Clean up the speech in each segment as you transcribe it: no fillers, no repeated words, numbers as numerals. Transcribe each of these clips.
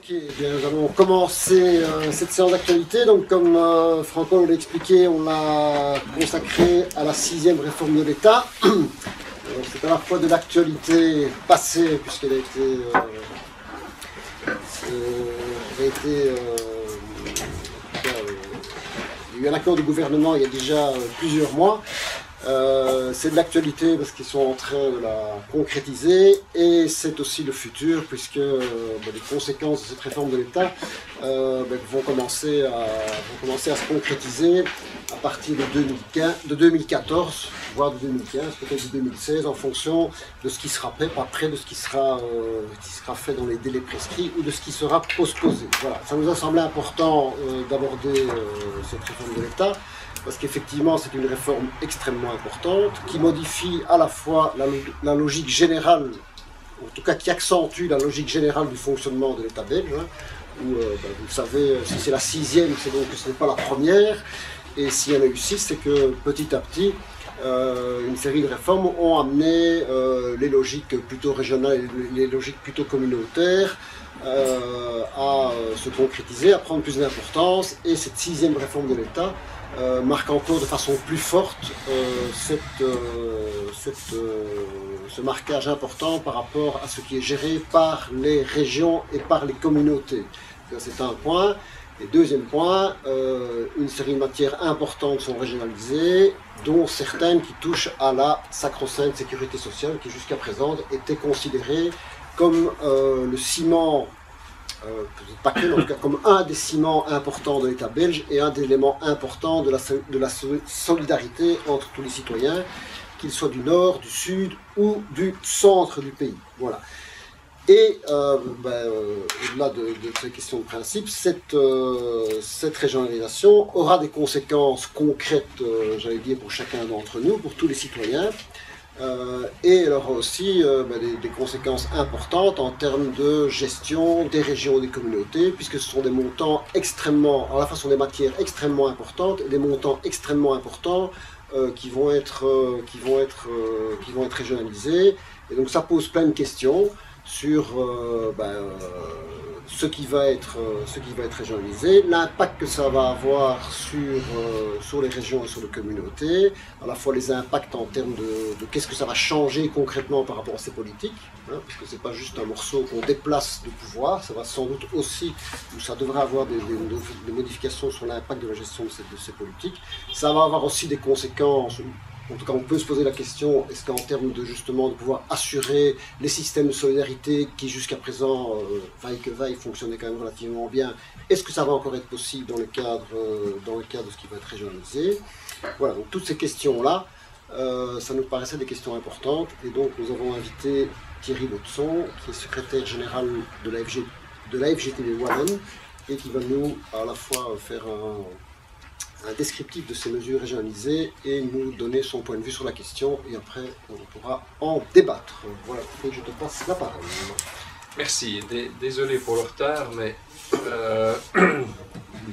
Ok, bien, nous allons commencer cette séance d'actualité. Donc, comme Franco l'a expliqué, on l'a consacré à la 6e réforme de l'État. C'est à la fois de l'actualité passée, puisqu'elle a été, il y a eu un accord du gouvernement il y a déjà plusieurs mois. C'est de l'actualité parce qu'ils sont en train de la concrétiser et c'est aussi le futur puisque les conséquences de cette réforme de l'État vont commencer à se concrétiser à partir de 2014, voire de 2015, peut-être de 2016, en fonction de ce qui sera fait, pas près de ce qui sera fait dans les délais prescrits ou de ce qui sera postposé. Voilà, ça nous a semblé important d'aborder cette réforme de l'État. Parce qu'effectivement, c'est une réforme extrêmement importante qui modifie à la fois la logique générale, en tout cas qui accentue la logique générale du fonctionnement de l'État belge, hein, où, vous le savez, si c'est la 6e, c'est donc que ce n'est pas la première, et s'il y en a eu 6, c'est que petit à petit, une série de réformes ont amené les logiques plutôt régionales et les logiques plutôt communautaires à se concrétiser, à prendre plus d'importance, et cette 6e réforme de l'État marque encore de façon plus forte ce marquage important par rapport à ce qui est géré par les régions et par les communautés. C'est un point. Et deuxième point, une série de matières importantes sont régionalisées, dont certaines qui touchent à la sacro-sainte sécurité sociale, qui jusqu'à présent était considérée comme le ciment, pas que, en tout cas comme un des ciments importants de l'État belge et un des éléments importants de la solidarité entre tous les citoyens, qu'ils soient du nord, du sud ou du centre du pays. Voilà. Et au-delà de ces questions de principe, cette régionalisation aura des conséquences concrètes, j'allais dire, pour chacun d'entre nous, pour tous les citoyens. Et elle aura aussi des conséquences importantes en termes de gestion des régions et des communautés, puisque ce sont des montants extrêmement, à la fois ce sont des matières extrêmement importantes, et des montants extrêmement importants qui vont être régionalisés. Et donc ça pose plein de questions sur ce qui va être régionalisé, l'impact que ça va avoir sur les régions et sur les communautés, à la fois les impacts en termes de qu'est-ce que ça va changer concrètement par rapport à ces politiques, hein, parce que c'est pas juste un morceau qu'on déplace de pouvoir, ça va sans doute aussi, ou ça devrait avoir des modifications sur l'impact de la gestion de ces politiques. Ça va avoir aussi des conséquences. En tout cas, on peut se poser la question, est-ce qu'en termes de justement de pouvoir assurer les systèmes de solidarité qui jusqu'à présent, vaille que vaille, fonctionnaient quand même relativement bien, est-ce que ça va encore être possible dans le cadre de ce qui va être régionalisé? Voilà, donc toutes ces questions-là, ça nous paraissait des questions importantes, et donc nous avons invité Thierry Baudson, qui est secrétaire général de la FGTB Wallonne, et qui va nous à la fois faire un descriptif de ces mesures régionalisées et nous donner son point de vue sur la question, et après on pourra en débattre. Voilà, et je te passe la parole. Merci, désolé pour le retard, mais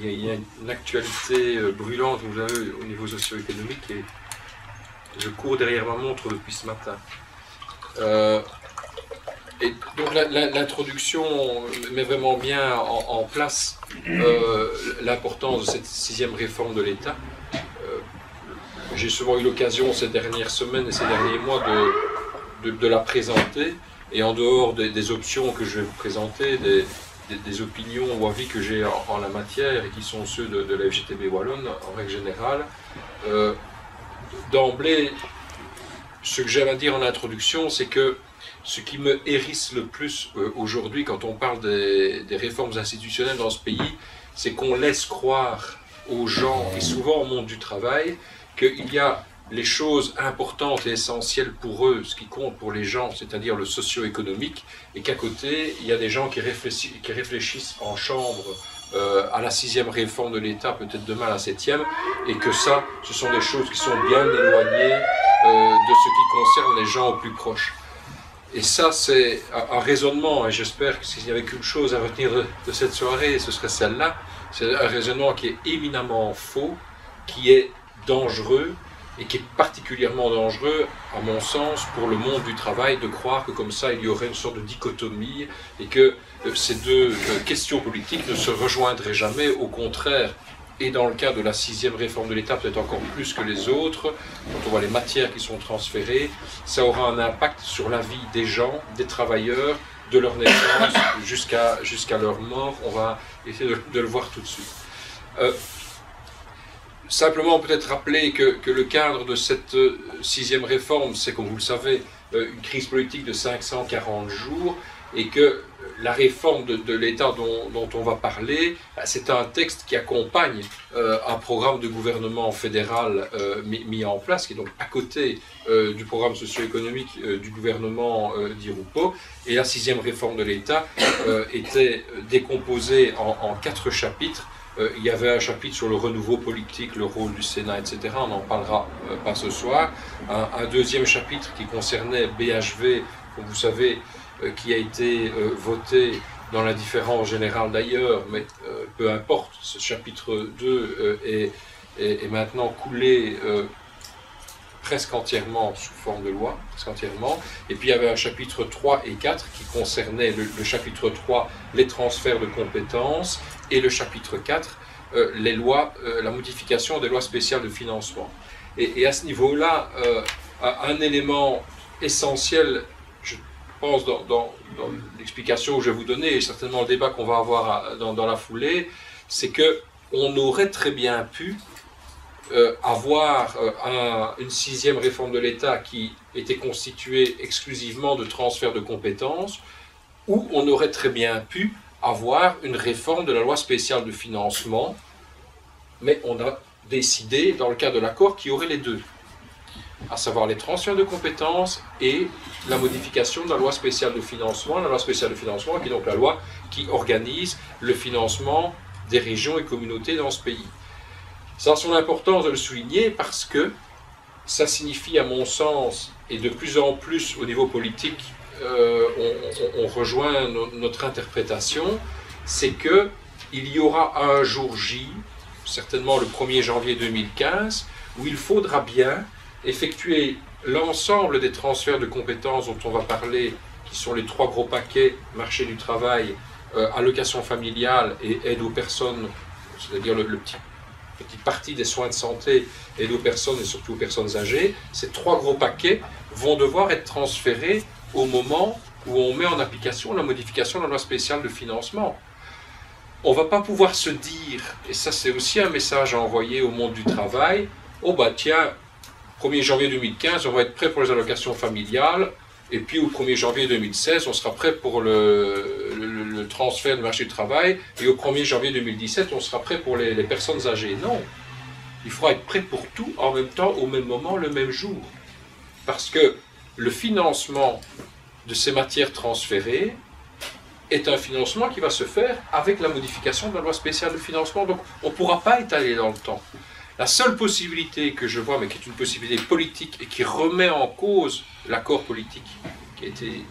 il y a une actualité brûlante, vous avez au niveau socio-économique, et je cours derrière ma montre depuis ce matin. Et donc l'introduction met vraiment bien en place l'importance de cette 6e réforme de l'État. J'ai souvent eu l'occasion ces dernières semaines et ces derniers mois de la présenter, et en dehors des options que je vais vous présenter, des opinions ou avis que j'ai en la matière et qui sont ceux de la FGTB Wallonne en règle générale, d'emblée, ce que j'aime à dire en introduction, c'est que ce qui me hérisse le plus aujourd'hui quand on parle des réformes institutionnelles dans ce pays, c'est qu'on laisse croire aux gens, et souvent au monde du travail, qu'il y a les choses importantes et essentielles pour eux, ce qui compte pour les gens, c'est-à-dire le socio-économique, et qu'à côté, il y a des gens qui réfléchissent en chambre à la 6e réforme de l'État, peut-être demain à la 7e, et que ça, ce sont des choses qui sont bien éloignées de ce qui concerne les gens au plus proches. Et ça, c'est un raisonnement, et j'espère que s'il n'y avait qu'une chose à retenir de cette soirée, ce serait celle-là. C'est un raisonnement qui est éminemment faux, qui est dangereux, et qui est particulièrement dangereux, à mon sens, pour le monde du travail, de croire que comme ça, il y aurait une sorte de dichotomie et que ces deux questions politiques ne se rejoindraient jamais. Au contraire, et dans le cas de la 6e réforme de l'État, peut-être encore plus que les autres, quand on voit les matières qui sont transférées, ça aura un impact sur la vie des gens, des travailleurs, de leur naissance jusqu'à leur mort. On va essayer de le voir tout de suite. Simplement peut-être rappeler que le cadre de cette 6e réforme, c'est, comme vous le savez, une crise politique de 540 jours, et que la réforme de l'État dont on va parler, c'est un texte qui accompagne un programme de gouvernement fédéral mis en place, qui est donc à côté du programme socio-économique du gouvernement Di Rupo. Et la 6e réforme de l'État était décomposée en 4 chapitres. Il y avait un chapitre sur le renouveau politique, le rôle du Sénat, etc. On n'en parlera pas ce soir. Un deuxième chapitre qui concernait BHV, comme vous savez, qui a été voté dans l'indifférence générale d'ailleurs, mais peu importe, ce chapitre 2 est maintenant coulé presque entièrement sous forme de loi, presque entièrement. Et puis il y avait un chapitre 3 et 4 qui concernait le chapitre 3, les transferts de compétences, et le chapitre 4, les lois, la modification des lois spéciales de financement. Et à ce niveau-là, un élément essentiel, je pense, dans l'explication que je vais vous donner, et certainement le débat qu'on va avoir dans la foulée, c'est qu'on aurait très bien pu avoir une 6e réforme de l'État qui était constituée exclusivement de transferts de compétences, ou on aurait très bien pu avoir une réforme de la loi spéciale de financement, mais on a décidé, dans le cadre de l'accord, qu'il y aurait les deux, à savoir les transferts de compétences et la modification de la loi spéciale de financement. La loi spéciale de financement, qui est donc la loi qui organise le financement des régions et communautés dans ce pays. Ça a son importance de le souligner parce que ça signifie, à mon sens, et de plus en plus au niveau politique, on rejoint notre interprétation, c'est qu'il y aura un jour J, certainement le 1er janvier 2015, où il faudra bien effectuer l'ensemble des transferts de compétences dont on va parler, qui sont les 3 gros paquets, marché du travail, allocation familiale et aide aux personnes, c'est-à-dire le petite partie des soins de santé, aide aux personnes et surtout aux personnes âgées. Ces 3 gros paquets vont devoir être transférés au moment où on met en application la modification de la loi spéciale de financement. On ne va pas pouvoir se dire, et ça c'est aussi un message à envoyer au monde du travail, oh bah tiens, 1er janvier 2015, on va être prêt pour les allocations familiales, et puis au 1er janvier 2016, on sera prêt pour le transfert du marché du travail, et au 1er janvier 2017, on sera prêt pour les personnes âgées. Non, il faudra être prêt pour tout en même temps, au même moment, le même jour. Parce que le financement de ces matières transférées est un financement qui va se faire avec la modification de la loi spéciale de financement. Donc on ne pourra pas étaler dans le temps. La seule possibilité que je vois, mais qui est une possibilité politique et qui remet en cause l'accord politique, qui a été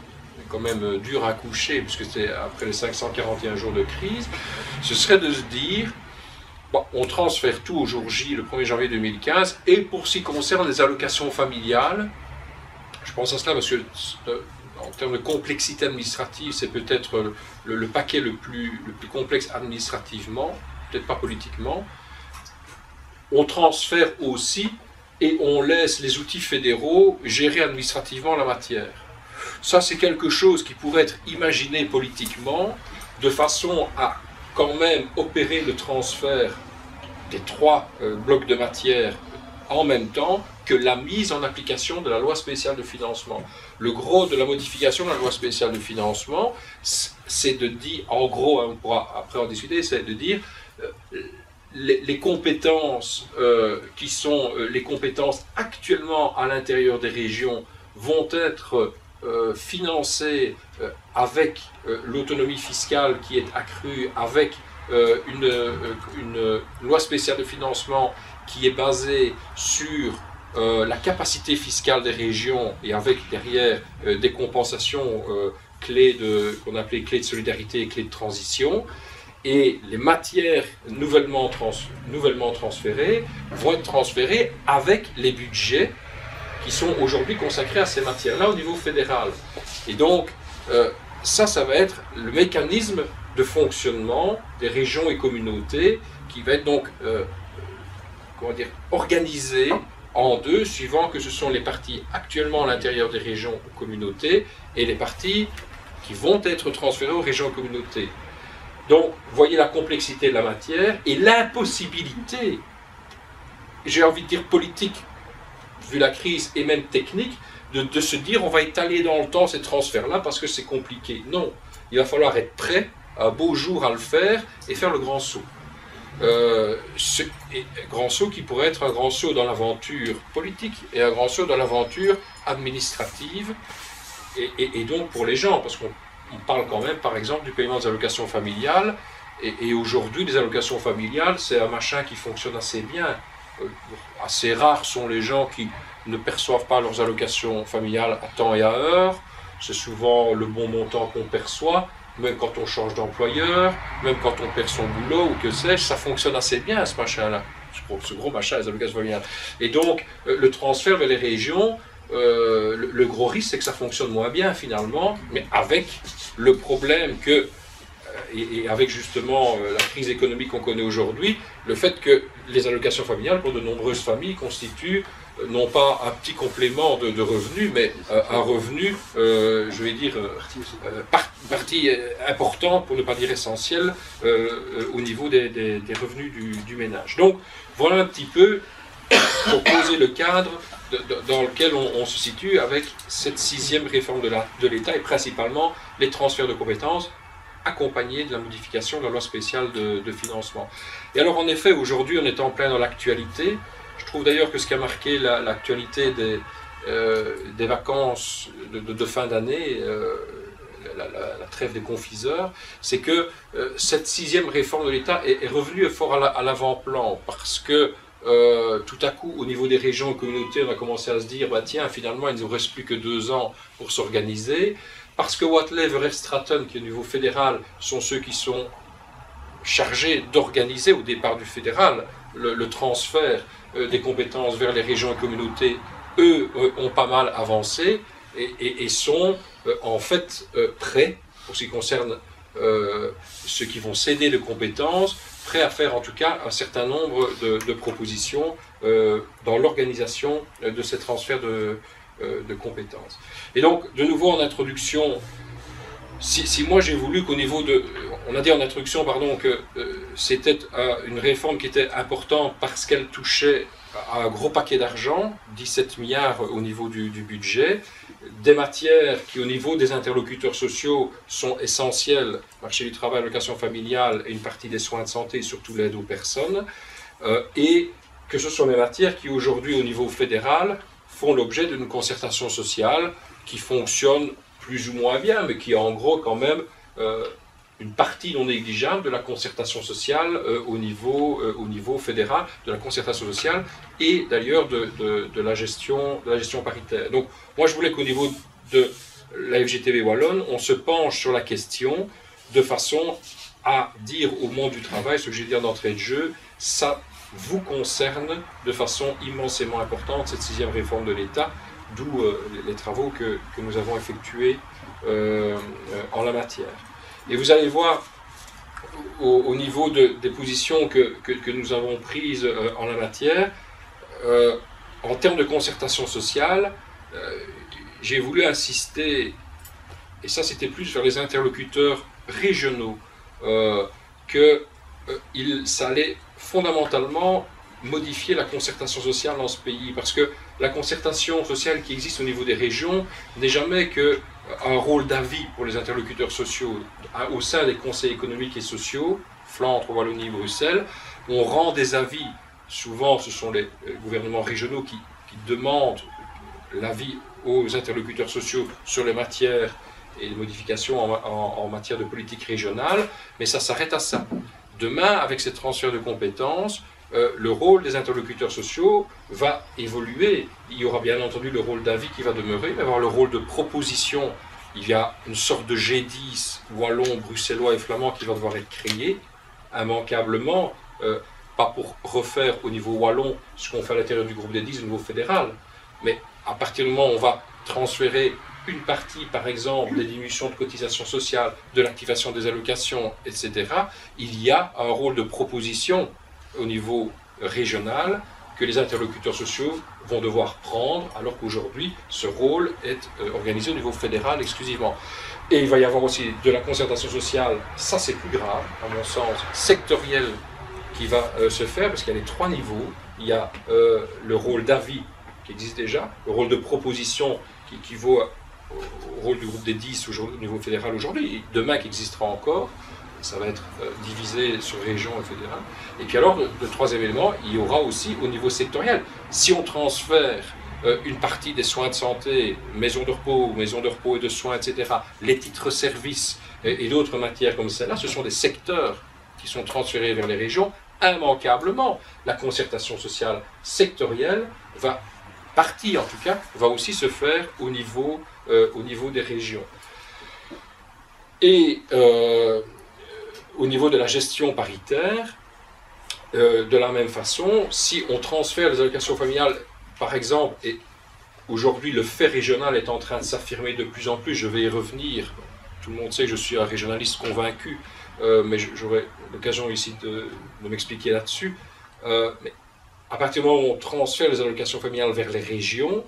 quand même dur à coucher, puisque c'était après les 541 jours de crise, ce serait de se dire, bon, on transfère tout au jour J, le 1er janvier 2015, et pour ce qui concerne les allocations familiales, je pense à cela parce que en termes de complexité administrative, c'est peut-être le paquet le plus complexe administrativement, peut-être pas politiquement. On transfère aussi et on laisse les outils fédéraux gérer administrativement la matière. Ça, c'est quelque chose qui pourrait être imaginé politiquement de façon à quand même opérer le transfert des 3 blocs de matière en même temps que la mise en application de la loi spéciale de financement. Le gros de la modification de la loi spéciale de financement, c'est de dire, en gros, on pourra après en discuter, c'est de dire les compétences qui sont les compétences actuellement à l'intérieur des régions vont être financées avec l'autonomie fiscale qui est accrue, avec une loi spéciale de financement qui est basée sur la capacité fiscale des régions et avec derrière des compensations clés qu'on appelait clés de solidarité et clés de transition. Et les matières nouvellement transférées vont être transférées avec les budgets qui sont aujourd'hui consacrés à ces matières-là au niveau fédéral. Et donc, ça va être le mécanisme de fonctionnement des régions et communautés qui va être donc organisé en deux, suivant que ce sont les parties actuellement à l'intérieur des régions ou communautés et les parties qui vont être transférées aux régions et communautés. Donc, vous voyez la complexité de la matière et l'impossibilité, j'ai envie de dire politique, vu la crise, et même technique, de se dire on va étaler dans le temps ces transferts-là parce que c'est compliqué. Non, il va falloir être prêt, un beau jour à le faire et faire le grand saut. Grand saut qui pourrait être un grand saut dans l'aventure politique et un grand saut dans l'aventure administrative et donc pour les gens, parce qu'on parle quand même par exemple du paiement des allocations familiales et aujourd'hui les allocations familiales c'est un machin qui fonctionne assez bien. Assez rares sont les gens qui ne perçoivent pas leurs allocations familiales à temps et à heure, c'est souvent le bon montant qu'on perçoit. Même quand on change d'employeur, même quand on perd son boulot ou que sais-je, ça fonctionne assez bien ce machin-là, ce gros machin, les allocations familiales. Et donc, le transfert vers les régions, le gros risque c'est que ça fonctionne moins bien finalement, mais avec le problème que, et avec justement la crise économique qu'on connaît aujourd'hui, le fait que les allocations familiales pour de nombreuses familles constituent non pas un petit complément de revenus, mais un revenu, je vais dire, partie importante, pour ne pas dire essentielle, au niveau des revenus du ménage. Donc, voilà un petit peu pour poser le cadre dans lequel on se situe avec cette 6e réforme de l'État et principalement les transferts de compétences accompagnés de la modification de la loi spéciale de financement. Et alors, en effet, aujourd'hui, on est en plein dans l'actualité. Je trouve d'ailleurs que ce qui a marqué l'actualité des vacances de fin d'année, la trêve des confiseurs, c'est que cette 6e réforme de l'État est revenue fort à l'avant-plan, parce que tout à coup, au niveau des régions et communautés, on a commencé à se dire, bah, tiens, finalement, il ne nous reste plus que 2 ans pour s'organiser, parce que Watley, Verhey, Stratton, qui au niveau fédéral, sont ceux qui sont chargés d'organiser au départ du fédéral le transfert des compétences vers les régions et communautés, eux ont pas mal avancé et sont en fait prêts, pour ce qui concerne ceux qui vont céder de compétences, prêts à faire en tout cas un certain nombre de propositions dans l'organisation de ces transferts de compétences. Et donc, de nouveau en introduction, si moi j'ai voulu qu'au niveau de... On a dit en introduction, pardon, que c'était une réforme qui était importante parce qu'elle touchait à un gros paquet d'argent, 17 milliards au niveau du budget, des matières qui au niveau des interlocuteurs sociaux sont essentielles, marché du travail, allocation familiale et une partie des soins de santé, surtout l'aide aux personnes, et que ce sont des matières qui aujourd'hui au niveau fédéral font l'objet d'une concertation sociale qui fonctionne plus ou moins bien, mais qui est en gros quand même une partie non négligeable de la concertation sociale au niveau fédéral, de la concertation sociale et d'ailleurs de la gestion paritaire. Donc moi je voulais qu'au niveau de la FGTB Wallonne, on se penche sur la question de façon à dire au monde du travail, ce que j'ai dit d'entrée de jeu, ça vous concerne de façon immensément importante, cette 6e réforme de l'État, d'où les travaux que nous avons effectués en la matière. Et vous allez voir au niveau des positions que nous avons prises en la matière, en termes de concertation sociale, j'ai voulu insister, et ça c'était plus vers les interlocuteurs régionaux, que ça allait fondamentalement modifier la concertation sociale dans ce pays, parce que la concertation sociale qui existe au niveau des régions n'est jamais qu'un rôle d'avis pour les interlocuteurs sociaux. Au sein des conseils économiques et sociaux, Flandre, Wallonie, Bruxelles, on rend des avis, souvent ce sont les gouvernements régionaux qui demandent l'avis aux interlocuteurs sociaux sur les matières et les modifications en matière de politique régionale, mais ça s'arrête à ça. Demain, avec ces transferts de compétences, le rôle des interlocuteurs sociaux va évoluer. Il y aura bien entendu le rôle d'avis qui va demeurer, mais il va y avoir le rôle de proposition. Il y a une sorte de G10 wallon, bruxellois et flamand qui va devoir être créé immanquablement, pas pour refaire au niveau wallon ce qu'on fait à l'intérieur du groupe des 10 au niveau fédéral, mais à partir du moment où on va transférer une partie, par exemple, des diminutions de cotisations sociales, de l'activation des allocations, etc., il y a un rôle de proposition au niveau régional que les interlocuteurs sociaux vont devoir prendre, alors qu'aujourd'hui, ce rôle est organisé au niveau fédéral exclusivement. Et il va y avoir aussi de la concertation sociale, ça c'est plus grave, à mon sens, sectorielle, qui va se faire, parce qu'il y a les 3 niveaux. Il y a le rôle d'avis qui existe déjà, le rôle de proposition qui équivaut au rôle du groupe des 10 au niveau fédéral aujourd'hui, demain qui existera encore, ça va être divisé sur région et fédéral. Et puis alors, le 3e élément, il y aura aussi au niveau sectoriel. Si on transfère une partie des soins de santé, maisons de repos et de soins, etc., les titres-services et d'autres matières comme celle-là, ce sont des secteurs qui sont transférés vers les régions. Immanquablement, la concertation sociale sectorielle va, partie en tout cas, va aussi se faire au niveau des régions. Et au niveau de la gestion paritaire, de la même façon, si on transfère les allocations familiales, par exemple, et aujourd'hui le fait régional est en train de s'affirmer de plus en plus, je vais y revenir, tout le monde sait que je suis un régionaliste convaincu, mais j'aurai l'occasion ici de m'expliquer là-dessus. Mais à partir du moment où on transfère les allocations familiales vers les régions,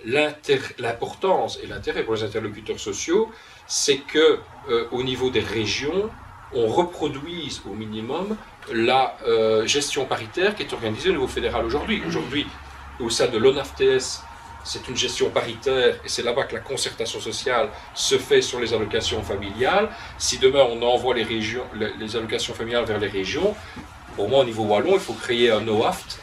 l'importance et l'intérêt pour les interlocuteurs sociaux, c'est que au niveau des régions, on reproduise au minimum la gestion paritaire qui est organisée au niveau fédéral aujourd'hui. Aujourd'hui, au sein de l'ONAFTS, c'est une gestion paritaire et c'est là-bas que la concertation sociale se fait sur les allocations familiales. Si demain on envoie les allocations familiales vers les régions, pour moi au niveau wallon, il faut créer un OAFT,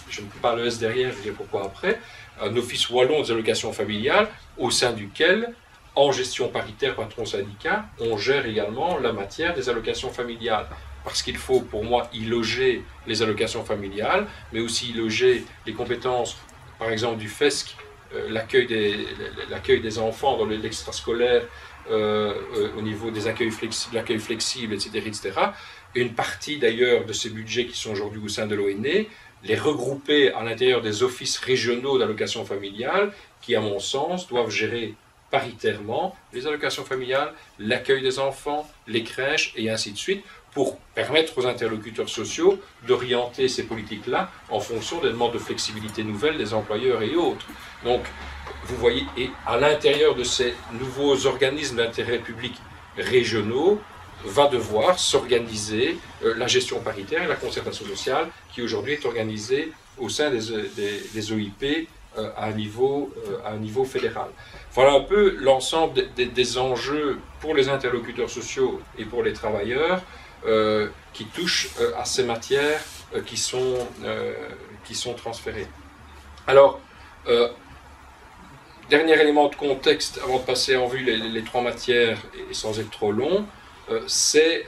je ne peux pas le S derrière, je vais dire pourquoi après, un office wallon des allocations familiales au sein duquel, en gestion paritaire patron syndicat, on gère également la matière des allocations familiales. Parce qu'il faut pour moi y loger les allocations familiales, mais aussi y loger les compétences, par exemple du FESC, l'accueil des enfants dans l'extrascolaire, au niveau des accueils flexibles, etc., etc. Et une partie d'ailleurs de ces budgets qui sont aujourd'hui au sein de l'ONE, les regrouper à l'intérieur des offices régionaux d'allocations familiales qui, à mon sens, doivent gérer paritairement les allocations familiales, l'accueil des enfants, les crèches et ainsi de suite, pour permettre aux interlocuteurs sociaux d'orienter ces politiques-là en fonction des demandes de flexibilité nouvelles des employeurs et autres. Donc, vous voyez, et à l'intérieur de ces nouveaux organismes d'intérêt public régionaux, va devoir s'organiser la gestion paritaire et la concertation sociale qui aujourd'hui est organisée au sein des OIP à un niveau fédéral. Voilà un peu l'ensemble des enjeux pour les interlocuteurs sociaux et pour les travailleurs qui touchent à ces matières qui sont transférées. Alors, dernier élément de contexte avant de passer en vue les 3 matières et sans être trop long, c'est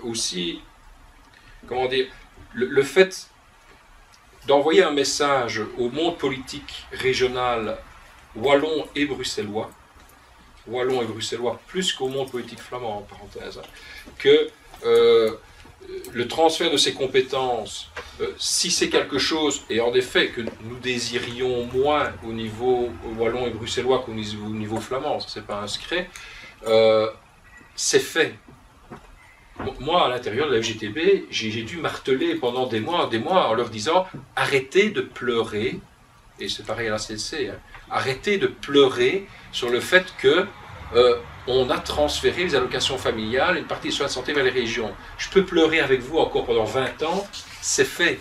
aussi, comment dire, le fait d'envoyer un message au monde politique régional wallon et bruxellois, plus qu'au monde politique flamand, en parenthèse, que le transfert de ces compétences, si c'est quelque chose, et en effet que nous désirions moins au niveau wallon et bruxellois qu'au niveau flamand, ça c'est pas un secret, c'est fait. Moi, à l'intérieur de la FGTB, j'ai dû marteler pendant des mois en leur disant « Arrêtez de pleurer », et c'est pareil à la CLC, hein, arrêtez de pleurer sur le fait que on a transféré les allocations familiales, une partie des soins de santé vers les régions. Je peux pleurer avec vous encore pendant 20 ans, c'est fait.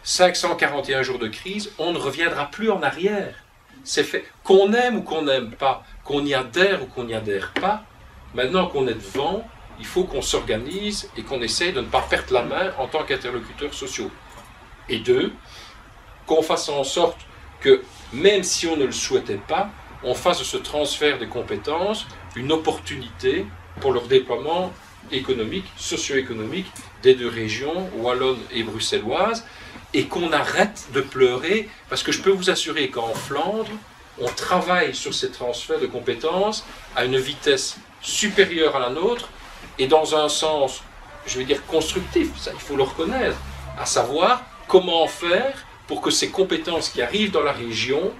541 jours de crise, on ne reviendra plus en arrière. C'est fait. Qu'on aime ou qu'on n'aime pas, qu'on y adhère ou qu'on n'y adhère pas, maintenant qu'on est devant, il faut qu'on s'organise et qu'on essaye de ne pas perdre la main en tant qu'interlocuteurs sociaux. Et 2, qu'on fasse en sorte que, même si on ne le souhaitait pas, on fasse de ce transfert de compétences une opportunité pour leur déploiement économique, socio-économique des 2 régions, wallonne et bruxelloise, et qu'on arrête de pleurer, parce que je peux vous assurer qu'en Flandre, on travaille sur ces transferts de compétences à une vitesse supérieure à la nôtre, et dans un sens, je vais dire, constructif, ça il faut le reconnaître, à savoir comment faire pour que ces compétences qui arrivent dans la région,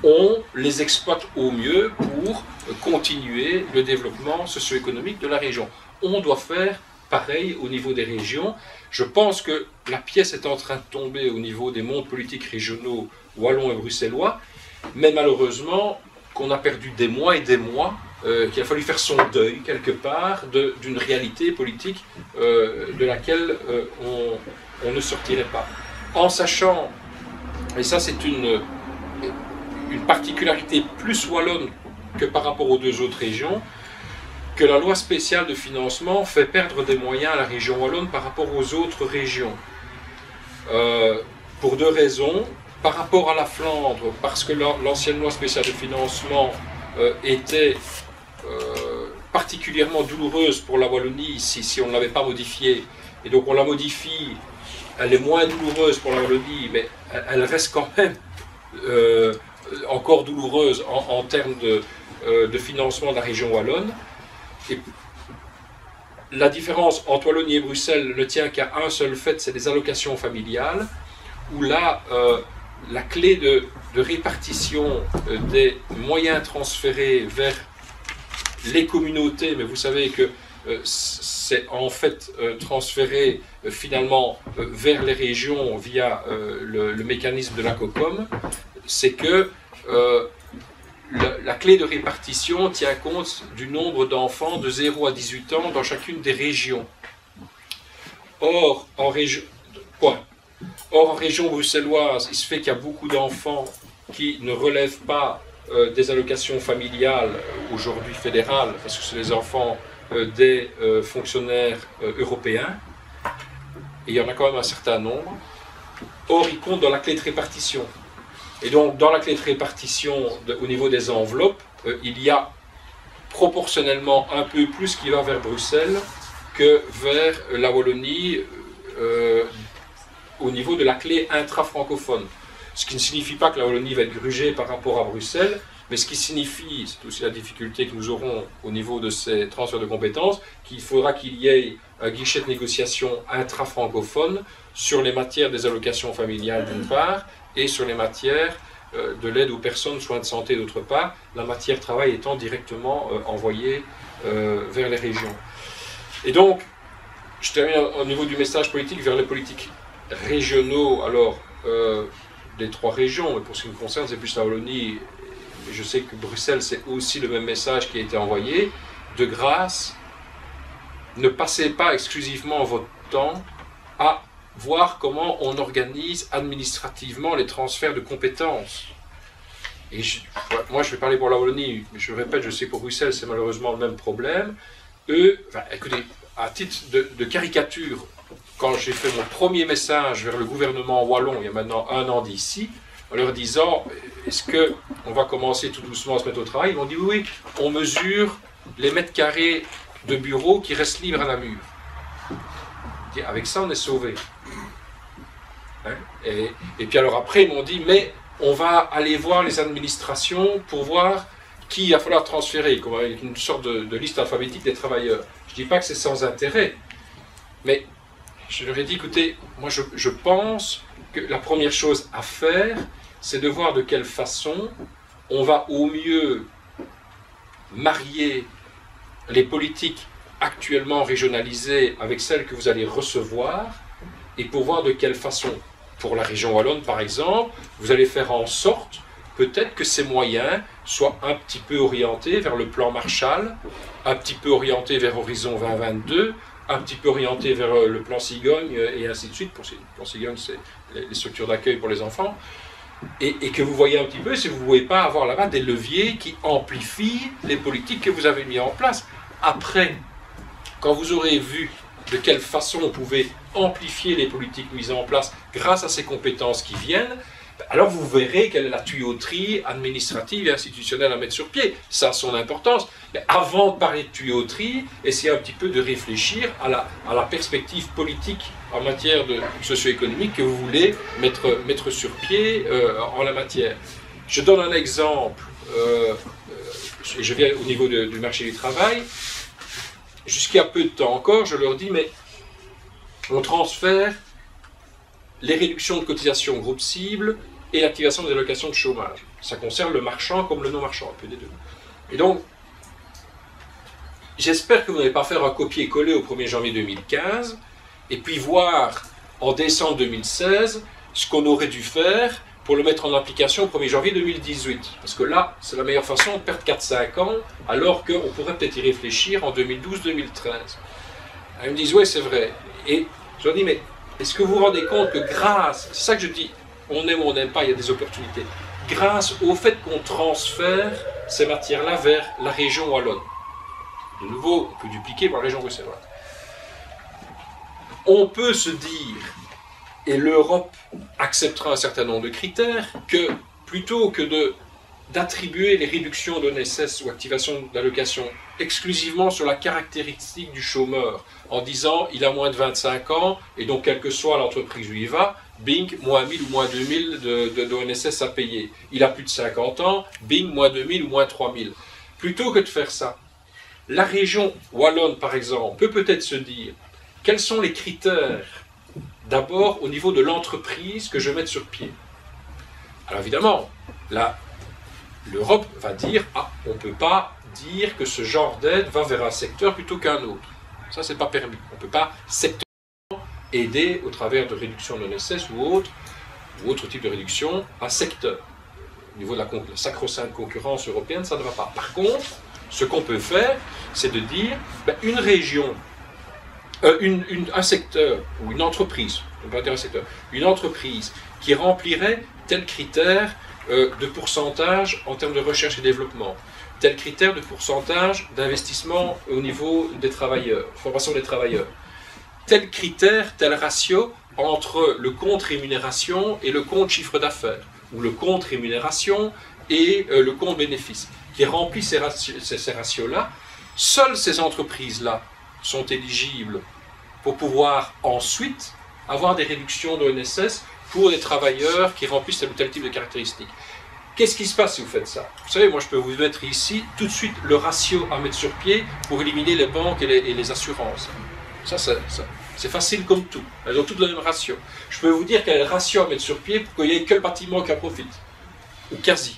on les exploite au mieux pour continuer le développement socio-économique de la région. On doit faire pareil au niveau des régions. Je pense que la pièce est en train de tomber au niveau des mondes politiques régionaux wallons et bruxellois, mais malheureusement qu'on a perdu des mois et des mois, qu'il a fallu faire son deuil quelque part d'une réalité politique de laquelle on ne sortirait pas. En sachant, et ça c'est une particularité plus wallonne que par rapport aux deux autres régions, que la loi spéciale de financement fait perdre des moyens à la région wallonne par rapport aux autres régions. Pour deux raisons. Par rapport à la Flandre, parce que l'ancienne loi spéciale de financement était particulièrement douloureuse pour la Wallonie si on ne l'avait pas modifiée, et donc on la modifie, elle est moins douloureuse pour la Wallonie, mais elle reste quand même encore douloureuse en termes de financement de la région wallonne. Et la différence entre Wallonie et Bruxelles ne tient qu'à un seul fait, c'est les allocations familiales, où là, la clé de répartition des moyens transférés vers les communautés, mais vous savez que c'est en fait transféré finalement vers les régions via le mécanisme de la COCOM, c'est que la clé de répartition tient compte du nombre d'enfants de 0 à 18 ans dans chacune des régions. Or, en région bruxelloise, il se fait qu'il y a beaucoup d'enfants qui ne relèvent pas des allocations familiales aujourd'hui fédérales, parce que c'est les enfants des fonctionnaires européens, et il y en a quand même un certain nombre. Or, ils comptent dans la clé de répartition. Et donc, dans la clé de répartition, au niveau des enveloppes, il y a proportionnellement un peu plus qui va vers Bruxelles que vers la Wallonie au niveau de la clé intra-francophone. Ce qui ne signifie pas que la Wallonie va être grugée par rapport à Bruxelles, mais ce qui signifie, c'est aussi la difficulté que nous aurons au niveau de ces transferts de compétences, qu'il faudra qu'il y ait un guichet de négociation intra-francophone sur les matières des allocations familiales d'une part, et sur les matières de l'aide aux personnes, soins de santé d'autre part, la matière travail étant directement envoyée vers les régions. Et donc, je termine au niveau du message politique vers les politiques régionaux, alors des trois régions, mais pour ce qui me concerne, c'est plus la Wallonie, et je sais que Bruxelles, c'est aussi le même message qui a été envoyé. De grâce, ne passez pas exclusivement votre temps à voir comment on organise administrativement les transferts de compétences. Et moi, je vais parler pour la Wallonie, mais je répète, je sais pour Bruxelles, c'est malheureusement le même problème. Eux, écoutez, à titre de caricature, quand j'ai fait mon premier message vers le gouvernement wallon, il y a maintenant 1 an d'ici, en leur disant, est-ce qu'on va commencer tout doucement à se mettre au travail? Ils m'ont dit, oui, on mesure les mètres carrés de bureaux qui restent libres à Namur. Avec ça, on est sauvé. Hein? Et puis alors après, ils m'ont dit, mais on va aller voir les administrations pour voir qui il va falloir transférer, comme avec une sorte de liste alphabétique des travailleurs. Je ne dis pas que c'est sans intérêt, mais je leur ai dit, écoutez, moi je pense que la première chose à faire, c'est de voir de quelle façon on va au mieux marier les politiques actuellement régionalisées avec celles que vous allez recevoir, et pour voir de quelle façon, pour la région wallonne par exemple, vous allez faire en sorte peut-être que ces moyens soient un petit peu orientés vers le plan Marshall, un petit peu orientés vers Horizon 2022, un petit peu orientés vers le plan Cigogne et ainsi de suite. Pour le plan Cigogne, c'est les structures d'accueil pour les enfants. Et que vous voyez un petit peu si vous ne pouvez pas avoir là-bas des leviers qui amplifient les politiques que vous avez mis en place. Après, quand vous aurez vu de quelle façon on pouvait amplifier les politiques mises en place grâce à ces compétences qui viennent, alors vous verrez quelle est la tuyauterie administrative et institutionnelle à mettre sur pied. Ça a son importance. Mais avant de parler de tuyauterie, essayez un petit peu de réfléchir à la perspective politique en matière de socio-économique que vous voulez mettre sur pied en la matière. Je donne un exemple, je viens au niveau du marché du travail. jusqu'à peu de temps encore, je leur dis, mais on transfère les réductions de cotisation groupe cible et l'activation des allocations de chômage. Ça concerne le marchand comme le non-marchand, un peu des deux. Et donc, j'espère que vous n'allez pas faire un copier-coller au 1er janvier 2015 et puis voir en décembre 2016 ce qu'on aurait dû faire pour le mettre en application au 1er janvier 2018. Parce que là, c'est la meilleure façon de perdre 4-5 ans, alors qu'on pourrait peut-être y réfléchir en 2012-2013. Ils me disent, ouais, c'est vrai. Et je leur dis, mais est-ce que vous vous rendez compte que grâce, c'est ça que je dis, on aime ou on n'aime pas, il y a des opportunités, grâce au fait qu'on transfère ces matières-là vers la région wallonne. De nouveau, on peut dupliquer par la région bruxelloise. On peut se dire, et l'Europe acceptera un certain nombre de critères, que plutôt que d'attribuer les réductions de NSS ou activation d'allocation exclusivement sur la caractéristique du chômeur, en disant il a moins de 25 ans, et donc quelle que soit l'entreprise où il va, bing, moins 1000 ou moins 2000 d'ONSS à payer. Il a plus de 50 ans, bing, moins 2000 ou moins 3000. Plutôt que de faire ça, la région wallonne, par exemple, peut peut-être se dire quels sont les critères d'abord au niveau de l'entreprise que je mette sur pied. Alors évidemment, là, l'Europe va dire ah, on ne peut pas dire que ce genre d'aide va vers un secteur plutôt qu'un autre. Ça, c'est pas permis. On ne peut pas sectoriellement aider au travers de réduction de l'ONSS ou autre type de réduction un secteur. Au niveau de la sacro-sainte concurrence européenne, ça ne va pas. Par contre, ce qu'on peut faire, c'est de dire une région, un secteur ou une entreprise, on peut pas dire un secteur, une entreprise qui remplirait tel critère de pourcentage en termes de recherche et développement, tel critère de pourcentage d'investissement au niveau des travailleurs, formation des travailleurs, tel critère, tel ratio entre le compte rémunération et le compte chiffre d'affaires, ou le compte rémunération et le compte bénéfice, qui remplit ces ratios-là. Seules ces entreprises-là sont éligibles pour pouvoir ensuite avoir des réductions de l'ONSS pour des travailleurs qui remplissent tel ou tel type de caractéristiques. Qu'est-ce qui se passe si vous faites ça? Vous savez, moi je peux vous mettre ici tout de suite le ratio à mettre sur pied pour éliminer les banques et les assurances. Ça, c'est facile comme tout. Elles ont toutes le même ratio. Je peux vous dire quel est le ratio à mettre sur pied pour qu'il n'y ait que le bâtiment qui en profite. Ou quasi.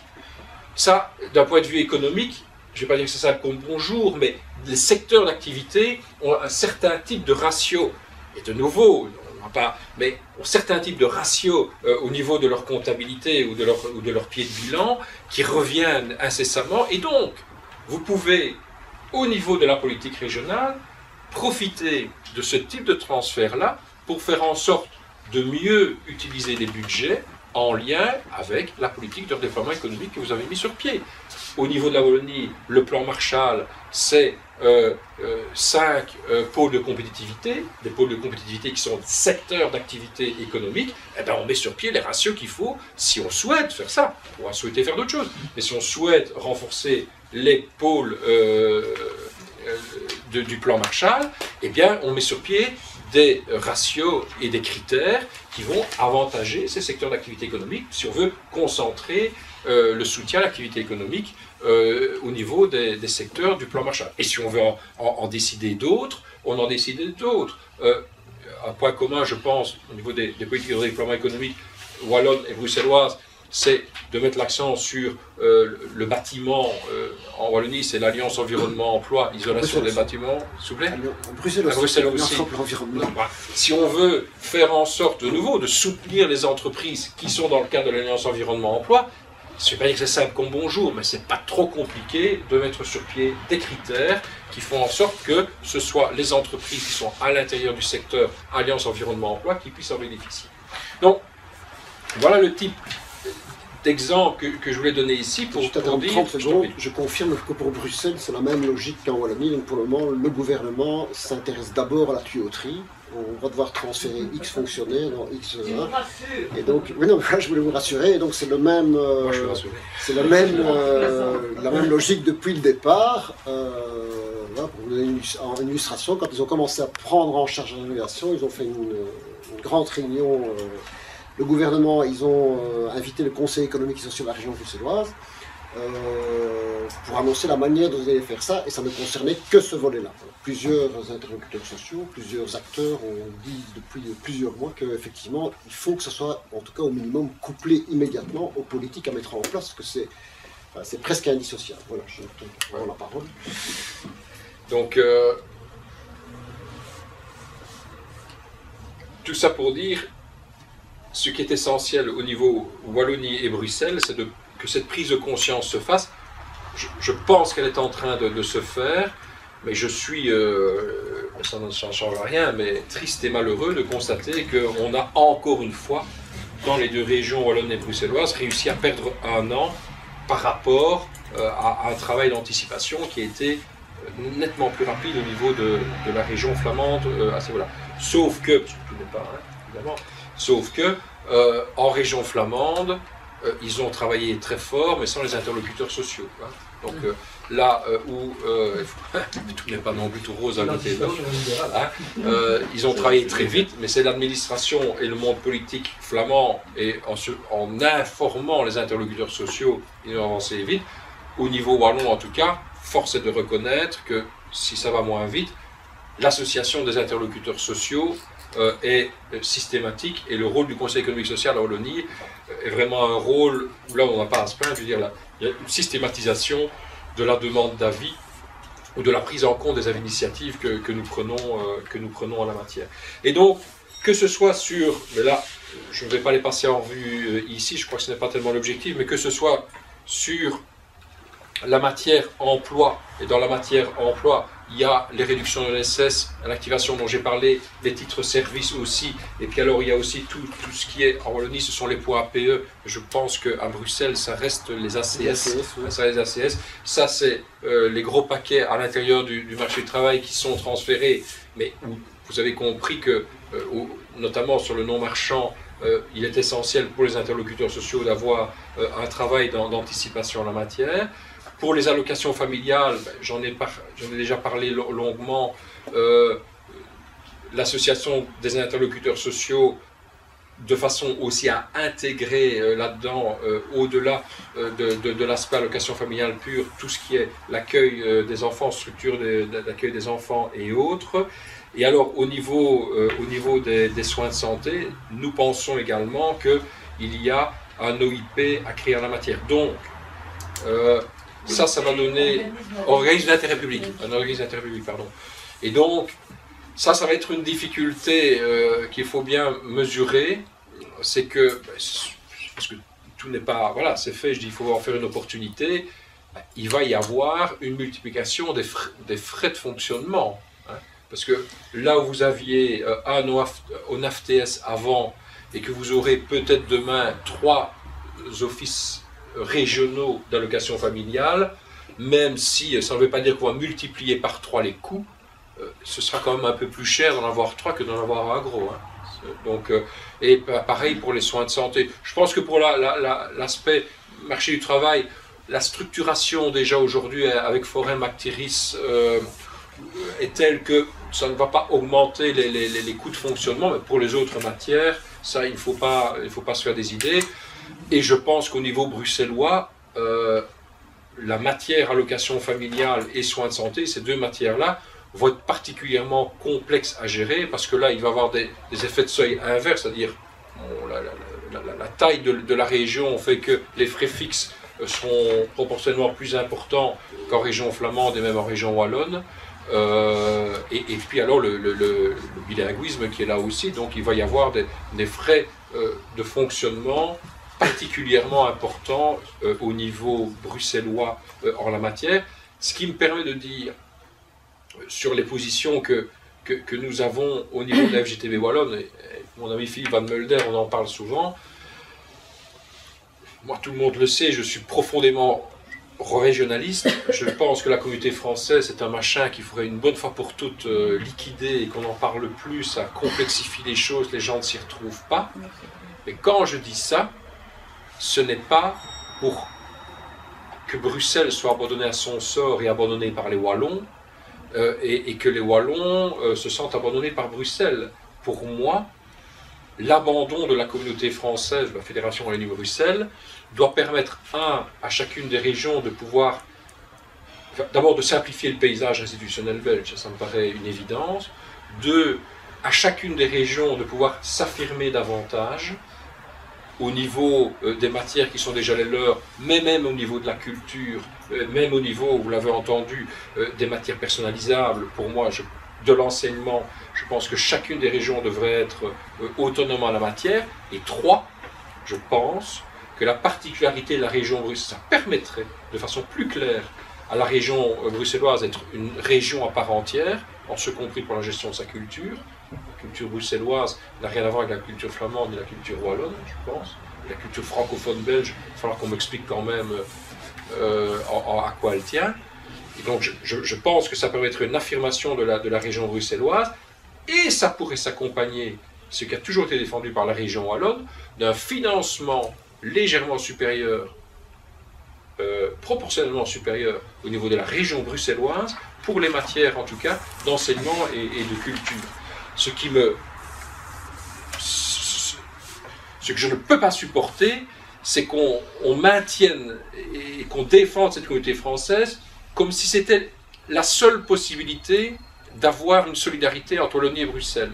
Ça, d'un point de vue économique, je ne vais pas dire que c'est ça comme bonjour, mais les secteurs d'activité ont un certain type de ratio. Et de nouveau, mais ont certains types de ratios au niveau de leur comptabilité ou de leur pied de bilan qui reviennent incessamment. Et donc, vous pouvez, au niveau de la politique régionale, profiter de ce type de transfert-là pour faire en sorte de mieux utiliser les budgets en lien avec la politique de déploiement économique que vous avez mis sur pied. Au niveau de la Wallonie, le plan Marshall, c'est 5 pôles de compétitivité, des pôles de compétitivité qui sont secteurs d'activité économique. Eh bien, on met sur pied les ratios qu'il faut si on souhaite faire ça. On pourra souhaiter faire d'autres choses. Mais si on souhaite renforcer les pôles du plan Marshall, eh bien, on met sur pied des ratios et des critères qui vont avantager ces secteurs d'activité économique si on veut concentrer le soutien à l'activité économique au niveau des secteurs du plan Marshall. Et si on veut en décider d'autres, on en décide d'autres. Un point commun, je pense, au niveau des politiques de déploiement économique wallonne et bruxelloise, c'est de mettre l'accent sur le bâtiment. En Wallonie, c'est l'Alliance Environnement-Emploi, isolation des bâtiments, s'il vous plaît. Bruxelles aussi. Si on veut faire en sorte, de nouveau, de soutenir les entreprises qui sont dans le cadre de l'Alliance Environnement-Emploi, je ne vais pas dire que c'est simple comme bonjour, mais c'est pas trop compliqué de mettre sur pied des critères qui font en sorte que ce soit les entreprises qui sont à l'intérieur du secteur Alliance Environnement-Emploi qui puissent en bénéficier. Donc, voilà le type d'exemple que je voulais donner ici pour dire... 30 secondes, je confirme que pour Bruxelles, c'est la même logique qu'en Wallonie. Donc pour le moment, le gouvernement s'intéresse d'abord à la tuyauterie. On va devoir transférer X fonctionnaires dans X... Et donc, oui, non, je voulais vous rassurer. Et donc c'est le même... c'est la même logique depuis le départ. Voilà, pour vous donner une illustration, quand ils ont commencé à prendre en charge la rénovation, ils ont fait une grande réunion... Le gouvernement, ils ont invité le Conseil économique et social de la région bruxelloise. pour annoncer la manière dont vous allez faire ça, et ça ne concernait que ce volet-là. Plusieurs interlocuteurs sociaux, plusieurs acteurs ont dit depuis plusieurs mois qu'effectivement, il faut que ce soit, en tout cas au minimum, couplé immédiatement aux politiques à mettre en place, parce que c'est presque indissociable. Voilà, je te prends la parole. Donc, tout ça pour dire, ce qui est essentiel au niveau Wallonie et Bruxelles, c'est que cette prise de conscience se fasse. Je pense qu'elle est en train de se faire, mais je suis, ça ne change rien, mais triste et malheureux de constater qu'on a encore une fois, dans les deux régions wallonnes et bruxelloises, réussi à perdre un an par rapport à un travail d'anticipation qui a été nettement plus rapide au niveau de la région flamande à ce niveau-là. Sauf que, parce que tout n'est pas, évidemment, sauf que en région flamande, ils ont travaillé très fort, mais sans les interlocuteurs sociaux. Donc là où tout n'est pas non plus tout rose à côté de nous, ils ont travaillé très vite, mais c'est l'administration et le monde politique flamand, et en informant les interlocuteurs sociaux, ils ont avancé vite. Au niveau wallon, en tout cas, force est de reconnaître que si ça va moins vite, l'association des interlocuteurs sociaux est systématique, et le rôle du Conseil économique et social à Wallonie est vraiment un rôle où là on n'a pas à se plaindre. Je veux dire, là, il y a une systématisation de la demande d'avis ou de la prise en compte des initiatives que nous prenons en la matière. Et donc, que ce soit sur, mais là je ne vais pas les passer en revue ici, je crois que ce n'est pas tellement l'objectif, mais que ce soit sur la matière emploi, et dans la matière emploi, il y a les réductions de l'ESS, l'activation dont j'ai parlé, les titres services aussi, et puis alors il y a aussi tout ce qui est en Wallonie, ce sont les points APE. Je pense qu'à Bruxelles, ça reste les ACS. Ça, c'est les gros paquets à l'intérieur du marché du travail qui sont transférés, mais où vous avez compris que, notamment sur le non-marchand, il est essentiel pour les interlocuteurs sociaux d'avoir un travail d'anticipation en la matière. Pour les allocations familiales, j'en ai déjà parlé longuement, l'association des interlocuteurs sociaux, de façon aussi à intégrer là-dedans, au-delà de l'aspect allocation familiale pure, tout ce qui est l'accueil des enfants, structure d'accueil des enfants et autres. Et alors, au niveau des soins de santé, nous pensons également qu'il y a un OIP à créer en la matière. Donc, ça va donner organisme d'intérêt public, un organisme d'intérêt public, pardon. Et donc, ça va être une difficulté qu'il faut bien mesurer, c'est que, parce que tout n'est pas, voilà, c'est fait, je dis, il faut en faire une opportunité, il va y avoir une multiplication des frais de fonctionnement. Parce que là où vous aviez un ONAF-TS avant, et que vous aurez peut-être demain 3 offices régionaux d'allocation familiale, même si ça ne veut pas dire qu'on va multiplier par 3 les coûts, ce sera quand même un peu plus cher d'en avoir 3 que d'en avoir un gros. Donc, et pareil pour les soins de santé. Je pense que pour l'aspect marché du travail, la structuration déjà aujourd'hui avec Forum Actiris est telle que ça ne va pas augmenter les coûts de fonctionnement, mais pour les autres matières, ça il ne faut pas se faire des idées. Et je pense qu'au niveau bruxellois, la matière allocation familiale et soins de santé, ces deux matières-là, vont être particulièrement complexes à gérer, parce que là, il va y avoir des effets de seuil inverses, c'est-à-dire la taille de la région fait que les frais fixes seront proportionnellement plus importants qu'en région flamande et même en région wallonne. Et puis alors le bilinguisme qui est là aussi, donc il va y avoir des frais de fonctionnement particulièrement importants au niveau bruxellois en la matière, ce qui me permet de dire sur les positions que nous avons au niveau de la FGTB Wallonne, et mon ami Philippe Van Mulder, on en parle souvent. Moi, tout le monde le sait, je suis profondément régionaliste. Je pense que la communauté française, c'est un machin qu'il faudrait une bonne fois pour toutes liquider et qu'on en parle plus, ça complexifie les choses, les gens ne s'y retrouvent pas. Mais quand je dis ça, ce n'est pas pour que Bruxelles soit abandonnée à son sort et abandonnée par les Wallons, et que les Wallons se sentent abandonnés par Bruxelles. Pour moi, l'abandon de la communauté française, de la Fédération Wallonie-Bruxelles, doit permettre, à chacune des régions de pouvoir d'abord de simplifier le paysage institutionnel belge, ça me paraît une évidence. Deux, à chacune des régions de pouvoir s'affirmer davantage au niveau des matières qui sont déjà les leurs, mais même au niveau de la culture, même au niveau, vous l'avez entendu, des matières personnalisables. Pour moi, de l'enseignement, je pense que chacune des régions devrait être autonome en la matière. Et trois, je pense que la particularité de la région bruxelloise, ça permettrait de façon plus claire à la région bruxelloise d'être une région à part entière, en ce compris pour la gestion de sa culture. La culture bruxelloise n'a rien à voir avec la culture flamande et la culture wallonne, je pense. La culture francophone belge, il va falloir qu'on m'explique quand même à quoi elle tient. Et donc je pense que ça permettrait une affirmation de la région bruxelloise, et ça pourrait s'accompagner, ce qui a toujours été défendu par la région wallonne, d'un financement légèrement supérieur, proportionnellement supérieur au niveau de la région bruxelloise, pour les matières en tout cas d'enseignement et de culture. Ce que je ne peux pas supporter, c'est qu'on maintienne et qu'on défende cette communauté française comme si c'était la seule possibilité d'avoir une solidarité entre Wallonie et Bruxelles.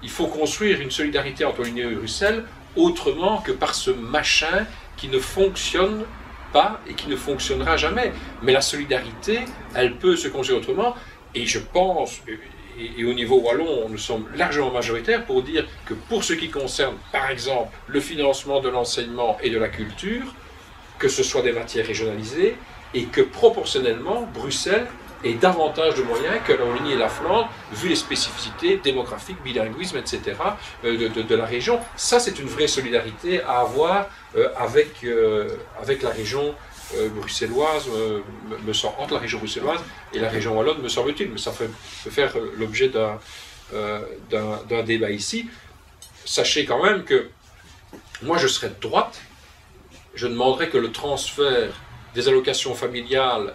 Il faut construire une solidarité entre Wallonie et Bruxelles autrement que par ce machin qui ne fonctionne pas et qui ne fonctionnera jamais. Mais la solidarité, elle peut se construire autrement, et je pense, et au niveau wallon, nous sommes largement majoritaires pour dire que pour ce qui concerne, par exemple, le financement de l'enseignement et de la culture, que ce soit des matières régionalisées, et que proportionnellement, Bruxelles ait davantage de moyens que la Wallonie et la Flandre, vu les spécificités démographiques, bilinguisme, etc., de la région. Ça, c'est une vraie solidarité à avoir avec la région bruxelloise, entre la région bruxelloise et la région wallonne, me semble-t-il, mais ça peut faire l'objet d'un débat ici. Sachez quand même que moi, je serais de droite, je demanderais que le transfert des allocations familiales,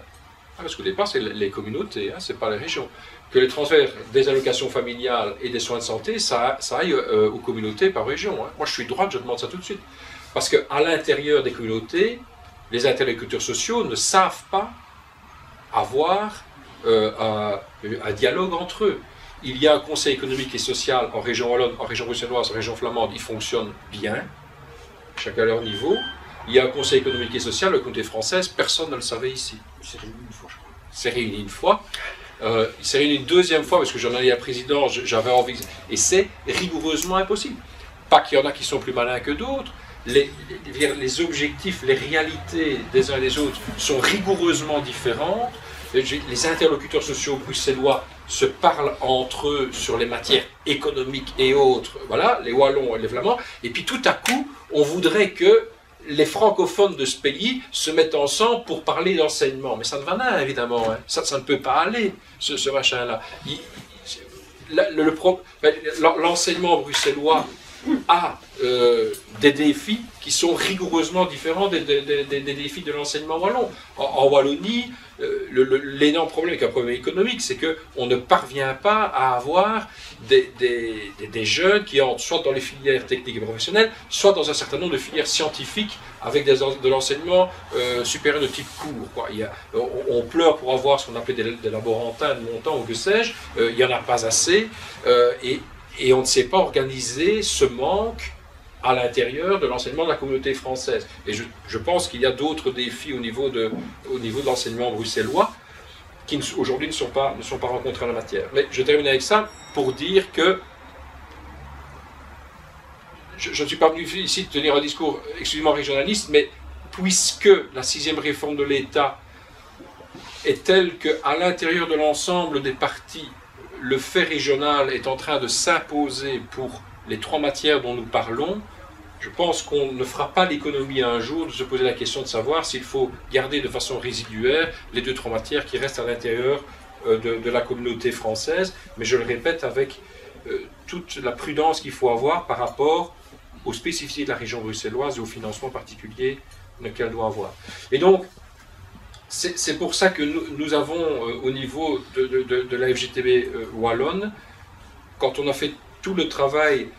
parce qu'au départ, c'est les communautés, c'est pas les régions, que les transferts des allocations familiales et des soins de santé, ça aille aux communautés par région. Moi, je suis de droite, je demande ça tout de suite. Parce qu'à l'intérieur des communautés, les interlocuteurs sociaux ne savent pas avoir un dialogue entre eux. Il y a un conseil économique et social en région wallonne, en région bruxelloise, en région flamande, il fonctionne bien, chacun à leur niveau. Il y a un conseil économique et social, la communauté française, personne ne le savait ici. C'est réuni une fois, je crois. C'est réuni une fois. Il s'est réuni une deuxième fois, parce que j'en ai dit à la présidence, j'avais envie, et c'est rigoureusement impossible. Pas qu'il y en a qui sont plus malins que d'autres, les objectifs, les réalités des uns et des autres sont rigoureusement différentes. Les interlocuteurs sociaux bruxellois se parlent entre eux sur les matières économiques et autres, voilà, les Wallons et les Flamands, et puis tout à coup, on voudrait que les francophones de ce pays se mettent ensemble pour parler d'enseignement. Mais ça ne va pas, évidemment. Ça ne peut pas aller, ce machin-là. L'enseignement bruxellois a des défis qui sont rigoureusement différents des défis de l'enseignement wallon. En Wallonie, l'énorme problème, avec un problème économique, c'est qu'on ne parvient pas à avoir des jeunes qui entrent soit dans les filières techniques et professionnelles, soit dans un certain nombre de filières scientifiques avec de l'enseignement supérieur de type cours, quoi. On pleure pour avoir ce qu'on appelait des laborantins de montant ou que sais-je, il n'y en a pas assez, et on ne sait pas organiser ce manque à l'intérieur de l'enseignement de la communauté française. Et je pense qu'il y a d'autres défis au niveau de l'enseignement bruxellois qui aujourd'hui ne sont pas rencontrés en la matière. Mais je termine avec ça pour dire que je ne suis pas venu ici tenir un discours exclusivement régionaliste, mais puisque la 6e réforme de l'État est telle qu'à l'intérieur de l'ensemble des partis, le fait régional est en train de s'imposer pour les 3 matières dont nous parlons, je pense qu'on ne fera pas l'économie un jour de se poser la question de savoir s'il faut garder de façon résiduaire les 2-3 matières qui restent à l'intérieur de la communauté française, mais je le répète avec toute la prudence qu'il faut avoir par rapport aux spécificités de la région bruxelloise et au financement particulier qu'elle doit avoir. Et donc, c'est pour ça que nous avons, au niveau de la FGTB wallonne, quand on a fait tout le travail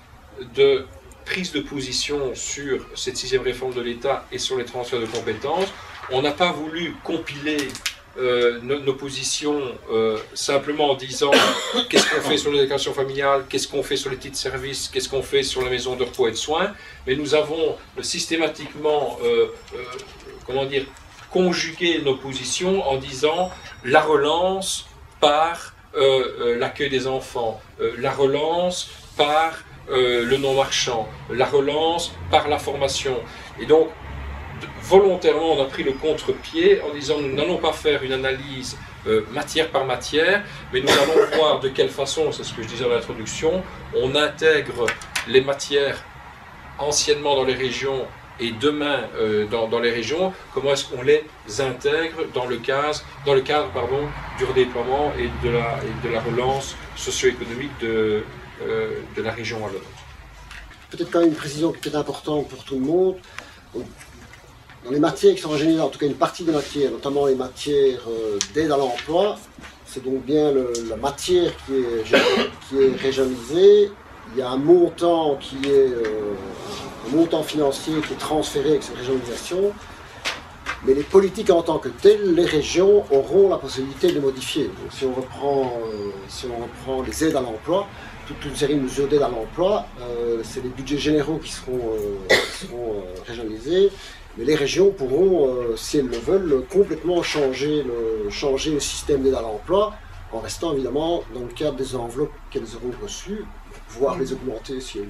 de prise de position sur cette 6e réforme de l'État et sur les transferts de compétences, on n'a pas voulu compiler nos positions simplement en disant qu'est-ce qu'on fait sur l'éducation familiale, qu'est-ce qu'on fait sur les titres de service, qu'est-ce qu'on fait sur la maison de repos et de soins, mais nous avons systématiquement, comment dire, conjugué nos positions en disant la relance par l'accueil des enfants, la relance par le non-marchand, la relance par la formation. Et donc, volontairement, on a pris le contre-pied en disant nous n'allons pas faire une analyse matière par matière, mais nous allons voir de quelle façon, c'est ce que je disais dans l'introduction, on intègre les matières anciennement dans les régions et demain dans les régions, comment est-ce qu'on les intègre dans le cadre du redéploiement et de la relance socio-économique de la région wallonne. Peut-être quand même une précision qui est importante pour tout le monde. Dans les matières qui sont régionalisées, en tout cas une partie des matières, notamment les matières d'aide à l'emploi, c'est donc bien la matière qui est régionalisée. Il y a un montant qui est un montant financier qui est transféré avec cette régionalisation, mais les politiques en tant que telles, les régions auront la possibilité de les modifier. Donc, si on reprend les aides à l'emploi, toute une série de mesures d'aide à l'emploi, c'est les budgets généraux qui seront régionalisés. Mais les régions pourront, si elles le veulent, complètement changer le système d'aide à l'emploi, en restant évidemment dans le cadre des enveloppes qu'elles auront reçues, voire les augmenter si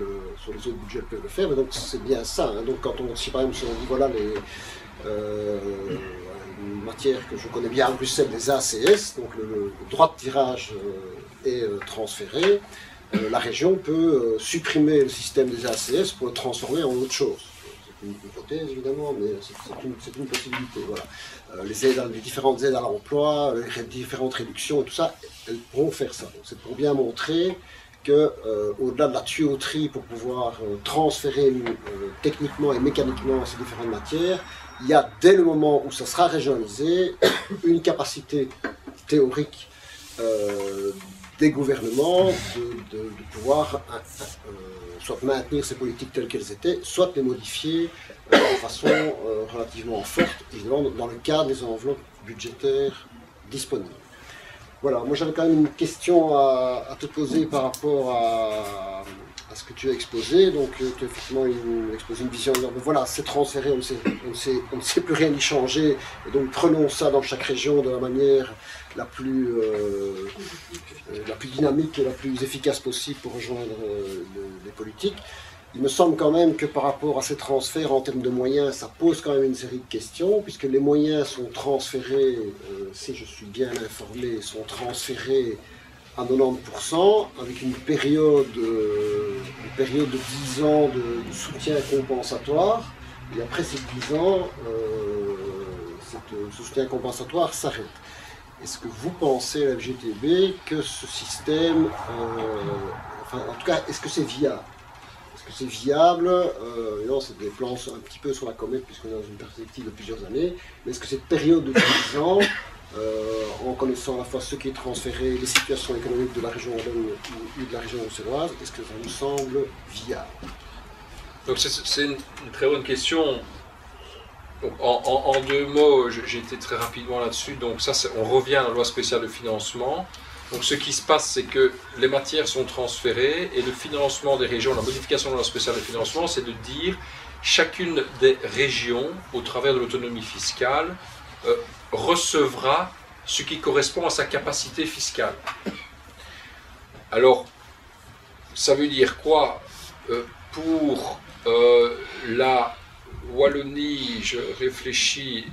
sur les autres budgets elles peuvent le faire. Mais donc c'est bien ça. Hein. Donc quand si par exemple si on dit voilà une matière que je connais bien en Bruxelles, les ACS, donc le droit de tirage est transféré, la région peut supprimer le système des ACS pour le transformer en autre chose. Une hypothèse évidemment, mais c'est une possibilité. Voilà. Les différentes aides à l'emploi, les différentes réductions et tout ça, elles pourront faire ça. C'est pour bien montrer que, au-delà de la tuyauterie pour pouvoir transférer techniquement et mécaniquement ces différentes matières, il y a dès le moment où ça sera régionalisé une capacité théorique des gouvernements de pouvoir soit maintenir ces politiques telles qu'elles étaient, soit les modifier de façon relativement forte, évidemment dans le cadre des enveloppes budgétaires disponibles. Voilà, moi j'avais quand même une question à te poser par rapport à ce que tu as exposé. Donc tu as effectivement exposé une vision, voilà, c'est transféré, on ne sait plus rien y changer, et donc prenons ça dans chaque région de la manière la plus dynamique et la plus efficace possible pour rejoindre les politiques. Il me semble quand même que par rapport à ces transferts en termes de moyens, ça pose quand même une série de questions, puisque les moyens sont transférés, si je suis bien informé, sont transférés à 90%, avec une période de 10 ans de soutien compensatoire, et après ces 10 ans, ce soutien compensatoire s'arrête. Est-ce que vous pensez, la FGTB, que ce système, enfin en tout cas, est-ce que c'est viable? Est-ce que c'est viable? Non, c'est des plans un petit peu sur la comète, puisqu'on est dans une perspective de plusieurs années, mais est-ce que cette période de 10 ans, en connaissant à la fois ce qui est transféré, les situations économiques de la région wallonne ou de la région bruxelloise, est-ce que ça vous semble viable? Donc c'est une très bonne question. Donc, en deux mots, j'ai été très rapidement là-dessus. Donc ça, on revient à la loi spéciale de financement. Donc ce qui se passe, c'est que les matières sont transférées et le financement des régions, la modification de la loi spéciale de financement, c'est de dire chacune des régions, au travers de l'autonomie fiscale, recevra ce qui correspond à sa capacité fiscale. Alors, ça veut dire quoi? Pour la Wallonie, je réfléchis,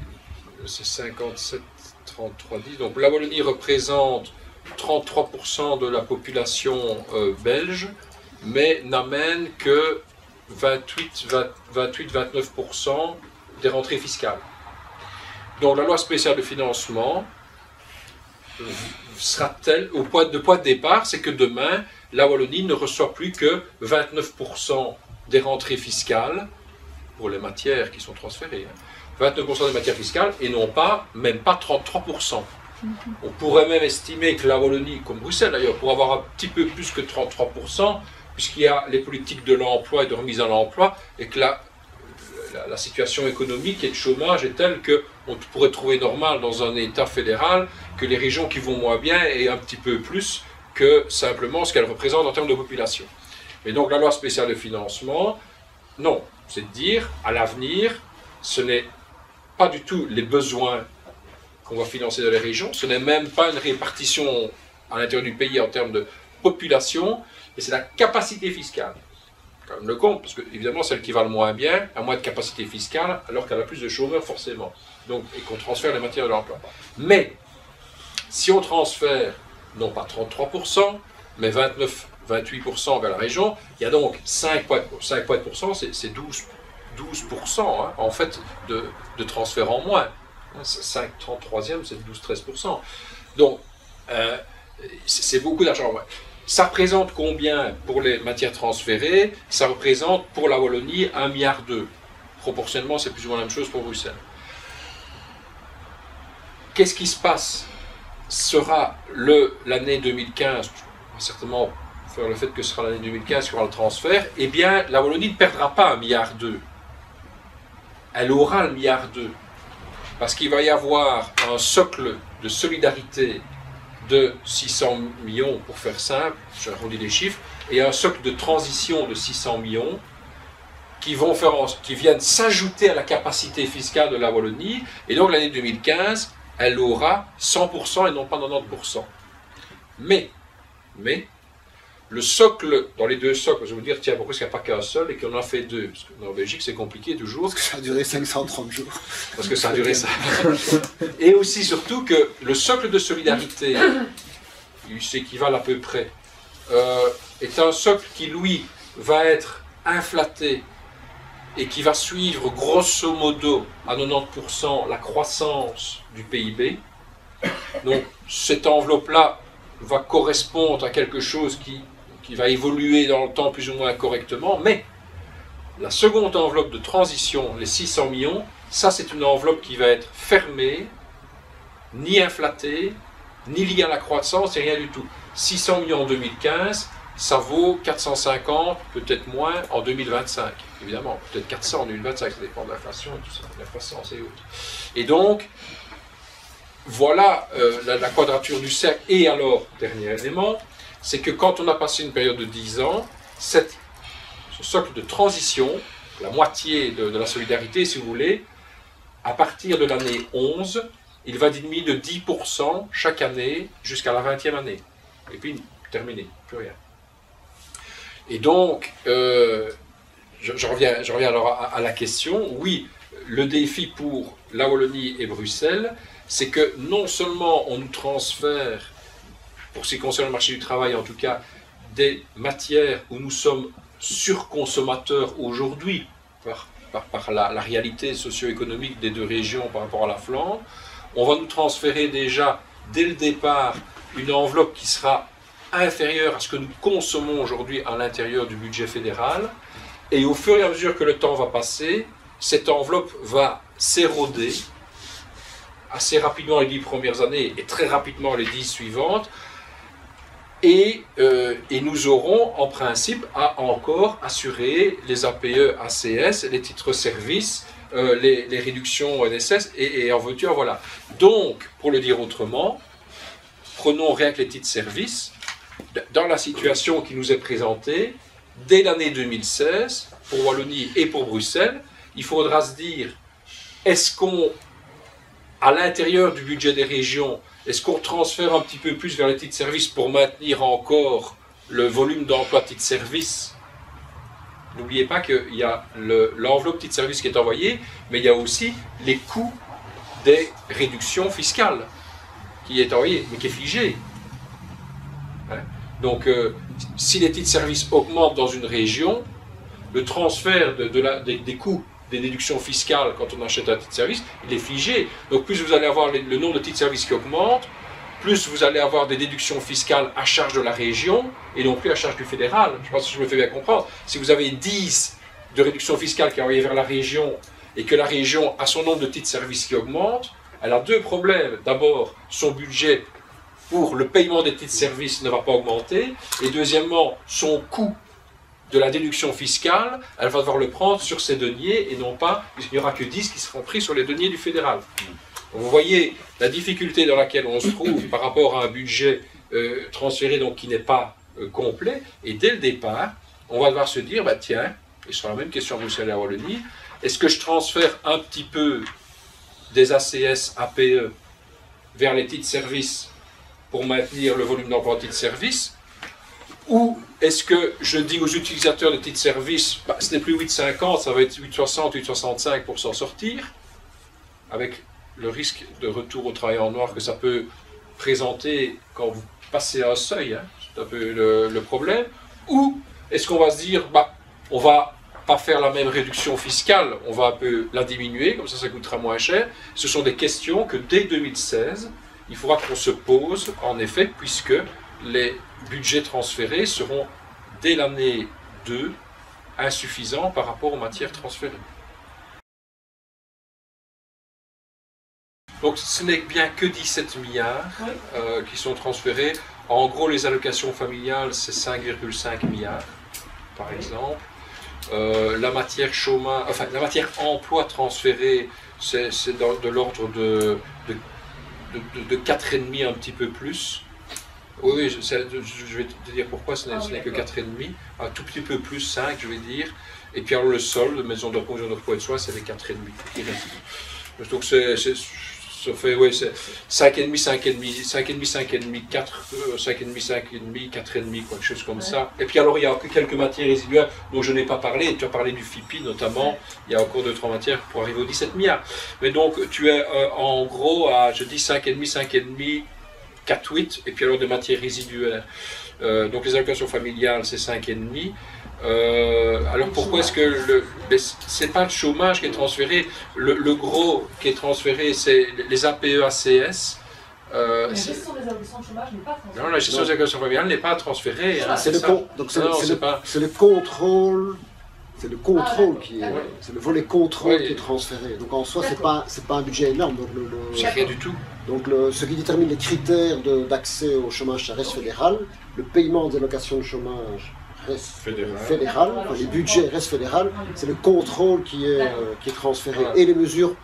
c'est 57, 33, 10. Donc la Wallonie représente 33% de la population belge, mais n'amène que 28-29% des rentrées fiscales. Donc la loi spéciale de financement sera telle, au point de départ, c'est que demain, la Wallonie ne reçoit plus que 29% des rentrées fiscales pour les matières qui sont transférées. 29% des matières fiscales et non pas, même pas 33%. On pourrait même estimer que la Wallonie, comme Bruxelles d'ailleurs, pourrait avoir un petit peu plus que 33%, puisqu'il y a les politiques de l'emploi et de remise à l'emploi, et que la la situation économique et de chômage est telle qu'on pourrait trouver normal dans un État fédéral que les régions qui vont moins bien aient un petit peu plus que simplement ce qu'elles représentent en termes de population. Et donc la loi spéciale de financement, non, c'est de dire à l'avenir, ce n'est pas du tout les besoins qu'on va financer dans les régions, ce n'est même pas une répartition à l'intérieur du pays en termes de population, mais c'est la capacité fiscale. Quand même le compte, parce que évidemment celle qui va le moins bien a moins de capacité fiscale, alors qu'elle a plus de chômeurs forcément. Donc, et qu'on transfère les matières de l'emploi. Mais, si on transfère, non pas 33%, mais 29-28% vers la région, il y a donc 5 points de pourcent, c'est 12% hein, en fait de transfert en moins. 5,33e, c'est 12-13%. Donc, c'est beaucoup d'argent. Ouais. Ça représente combien pour les matières transférées? Ça représente pour la Wallonie 1,2 milliard. Proportionnellement, c'est plus ou moins la même chose pour Bruxelles. Qu'est-ce qui se passe? Sera l'année 2015, on va certainement faire le fait que ce sera l'année 2015 qu'il y aura le transfert, eh bien, la Wallonie ne perdra pas 1,2 milliard. Elle aura 1,2 milliard. Parce qu'il va y avoir un socle de solidarité de 600 millions, pour faire simple, j'arrondis les chiffres, et un socle de transition de 600 millions qui viennent s'ajouter à la capacité fiscale de la Wallonie, et donc l'année 2015, elle aura 100% et non pas 90%. Mais, le socle, dans les deux socles, je vais vous dire, tiens, pourquoi est-ce qu'il n'y a pas qu'un seul et qu'on en a fait deux? Parce qu'en Belgique, c'est compliqué toujours. Parce que ça a duré 530 jours. Parce que ça a duré ça. Et aussi, surtout, que le socle de solidarité, il s'équivalent à peu près, est un socle qui, lui, va être inflaté et qui va suivre grosso modo à 90% la croissance du PIB. Donc cette enveloppe-là va correspondre à quelque chose qui va évoluer dans le temps plus ou moins correctement, mais la seconde enveloppe de transition, les 600 millions, ça c'est une enveloppe qui va être fermée, ni inflatée, ni liée à la croissance, et rien du tout. 600 millions en 2015, ça vaut 450, peut-être moins, en 2025. Évidemment, peut-être 400 en 2025, ça dépend de l'inflation et tout ça, la croissance et autres. Et donc, voilà la quadrature du cercle. Et alors, dernier élément, c'est que quand on a passé une période de 10 ans, ce socle de transition, la moitié de la solidarité, si vous voulez, à partir de l'année 11, il va diminuer de 10% chaque année jusqu'à la 20e année. Et puis, terminé, plus rien. Et donc, je reviens alors à la question. Oui, le défi pour la Wallonie et Bruxelles, c'est que non seulement on nous transfère, pour ce qui concerne le marché du travail en tout cas, des matières où nous sommes surconsommateurs aujourd'hui par la réalité socio-économique des deux régions par rapport à la Flandre, on va nous transférer déjà dès le départ une enveloppe qui sera inférieure à ce que nous consommons aujourd'hui à l'intérieur du budget fédéral, et au fur et à mesure que le temps va passer, cette enveloppe va s'éroder assez rapidement les 10 premières années et très rapidement les 10 suivantes, et nous aurons en principe à encore assurer les APE, ACS, les titres-services, les réductions NSS, et en voiture, voilà. Donc, pour le dire autrement, prenons rien que les titres-services, dans la situation qui nous est présentée, dès l'année 2016, pour Wallonie et pour Bruxelles, il faudra se dire, est-ce qu'on, à l'intérieur du budget des régions, est-ce qu'on transfère un petit peu plus vers les titres-services pour maintenir encore le volume d'emploi titres-services? N'oubliez pas qu'il y a l'enveloppe titres-services qui est envoyée, mais il y a aussi les coûts des réductions fiscales qui est envoyée, mais qui est figée. Donc, si les titres-services augmentent dans une région, le transfert des coûts des déductions fiscales quand on achète un titre-service, il est figé. Donc, plus vous allez avoir le nombre de titres-services qui augmente, plus vous allez avoir des déductions fiscales à charge de la région et non plus à charge du fédéral. Je pense que je me fais bien comprendre. Si vous avez 10 de réductions fiscales qui est envoyées vers la région et que la région a son nombre de titres-services qui augmente, elle a deux problèmes. D'abord, son budget pour le paiement des titres-services ne va pas augmenter, et deuxièmement, son coût de la déduction fiscale, elle va devoir le prendre sur ses deniers, et non pas, il n'y aura que 10 qui seront pris sur les deniers du fédéral. Donc vous voyez la difficulté dans laquelle on se trouve par rapport à un budget transféré donc, qui n'est pas complet, et dès le départ, on va devoir se dire, bah, tiens, et sur la même question à Bruxelles et à Wallonie, est-ce que je transfère un petit peu des ACS, APE vers les titres-services pour maintenir le volume d'emploi en titres-services, ou est-ce que je dis aux utilisateurs de titres-services, bah, ce n'est plus 8,50, ça va être 8,60, 8,65 pour s'en sortir, avec le risque de retour au travail en noir que ça peut présenter quand vous passez un seuil, hein, c'est un peu le problème, ou est-ce qu'on va se dire, bah, on va pas faire la même réduction fiscale, on va un peu la diminuer, comme ça coûtera moins cher. Ce sont des questions que dès 2016, il faudra qu'on se pose, en effet, puisque les budgets transférés seront, dès l'année 2, insuffisants par rapport aux matières transférées. Donc ce n'est bien que 17 milliards qui sont transférés. En gros, les allocations familiales, c'est 5,5 milliards, par exemple. La matière chômage, enfin la matière emploi transférée, c'est de l'ordre de 4,5, un petit peu plus. Oui, je vais te dire pourquoi ce n'est que 4,5, un tout petit peu plus, 5 je vais dire. Et puis alors le solde, maison de repos, maison de repos et de soins, c'est les 4,5. Donc ça fait, oui, c'est 5,5, 5,5, 5,5, 5,5, 4, 5,5, 5,5, 4,5, quelque chose comme ça. Et puis alors, il y a quelques matières résiduelles dont je n'ai pas parlé. Tu as parlé du FIPI notamment. Il y a encore 2-3 matières pour arriver aux 17 milliards. Mais donc, tu es en gros à, je dis 5,5, 5,5, 4,8, et puis alors des matières résiduelles. Donc les allocations familiales, c'est 5,5. Alors pourquoi est-ce que c'est pas le chômage qui est transféré, le gros qui est transféré, c'est les APE, ACS. La gestion des allocations de chômage n'est pas transférée. Non, la gestion des allocations familiales n'est pas transférée. Hein, c'est le contrôle. C'est le contrôle qui est, c'est le volet contrôle qui est transféré. Donc en soi, c'est pas un budget énorme. Donc c'est rien du tout. Donc ce qui détermine les critères d'accès au chômage, ça reste fédéral. Le paiement des allocations de chômage reste fédéral. Enfin, les budgets restent fédéral. C'est le contrôle qui est transféré et les mesures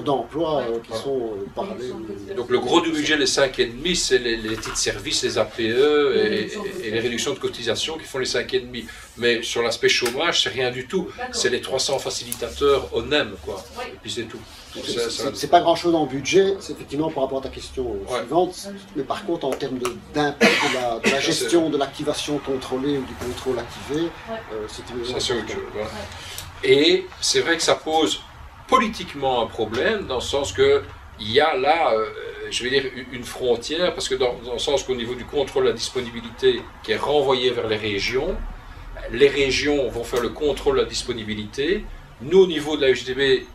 d'emploi qui sont parlées. Donc le gros du budget, les 5,5, c'est les titres de service, les APE et les réductions de cotisation qui font les 5,5. Mais sur l'aspect chômage, c'est rien du tout. C'est les 300 facilitateurs au NEM, quoi. Et puis c'est tout. C'est pas grand chose en budget, c'est effectivement par rapport à ta question suivante, mais par contre en termes d'impact de la gestion de l'activation contrôlée ou du contrôle activé, c'est autre chose. Et c'est vrai que ça pose politiquement un problème, dans le sens que il y a là, je vais dire, une frontière, parce que dans le sens qu'au niveau du contrôle de la disponibilité qui est renvoyé vers les régions vont faire le contrôle de la disponibilité. Nous, au niveau de la UGTB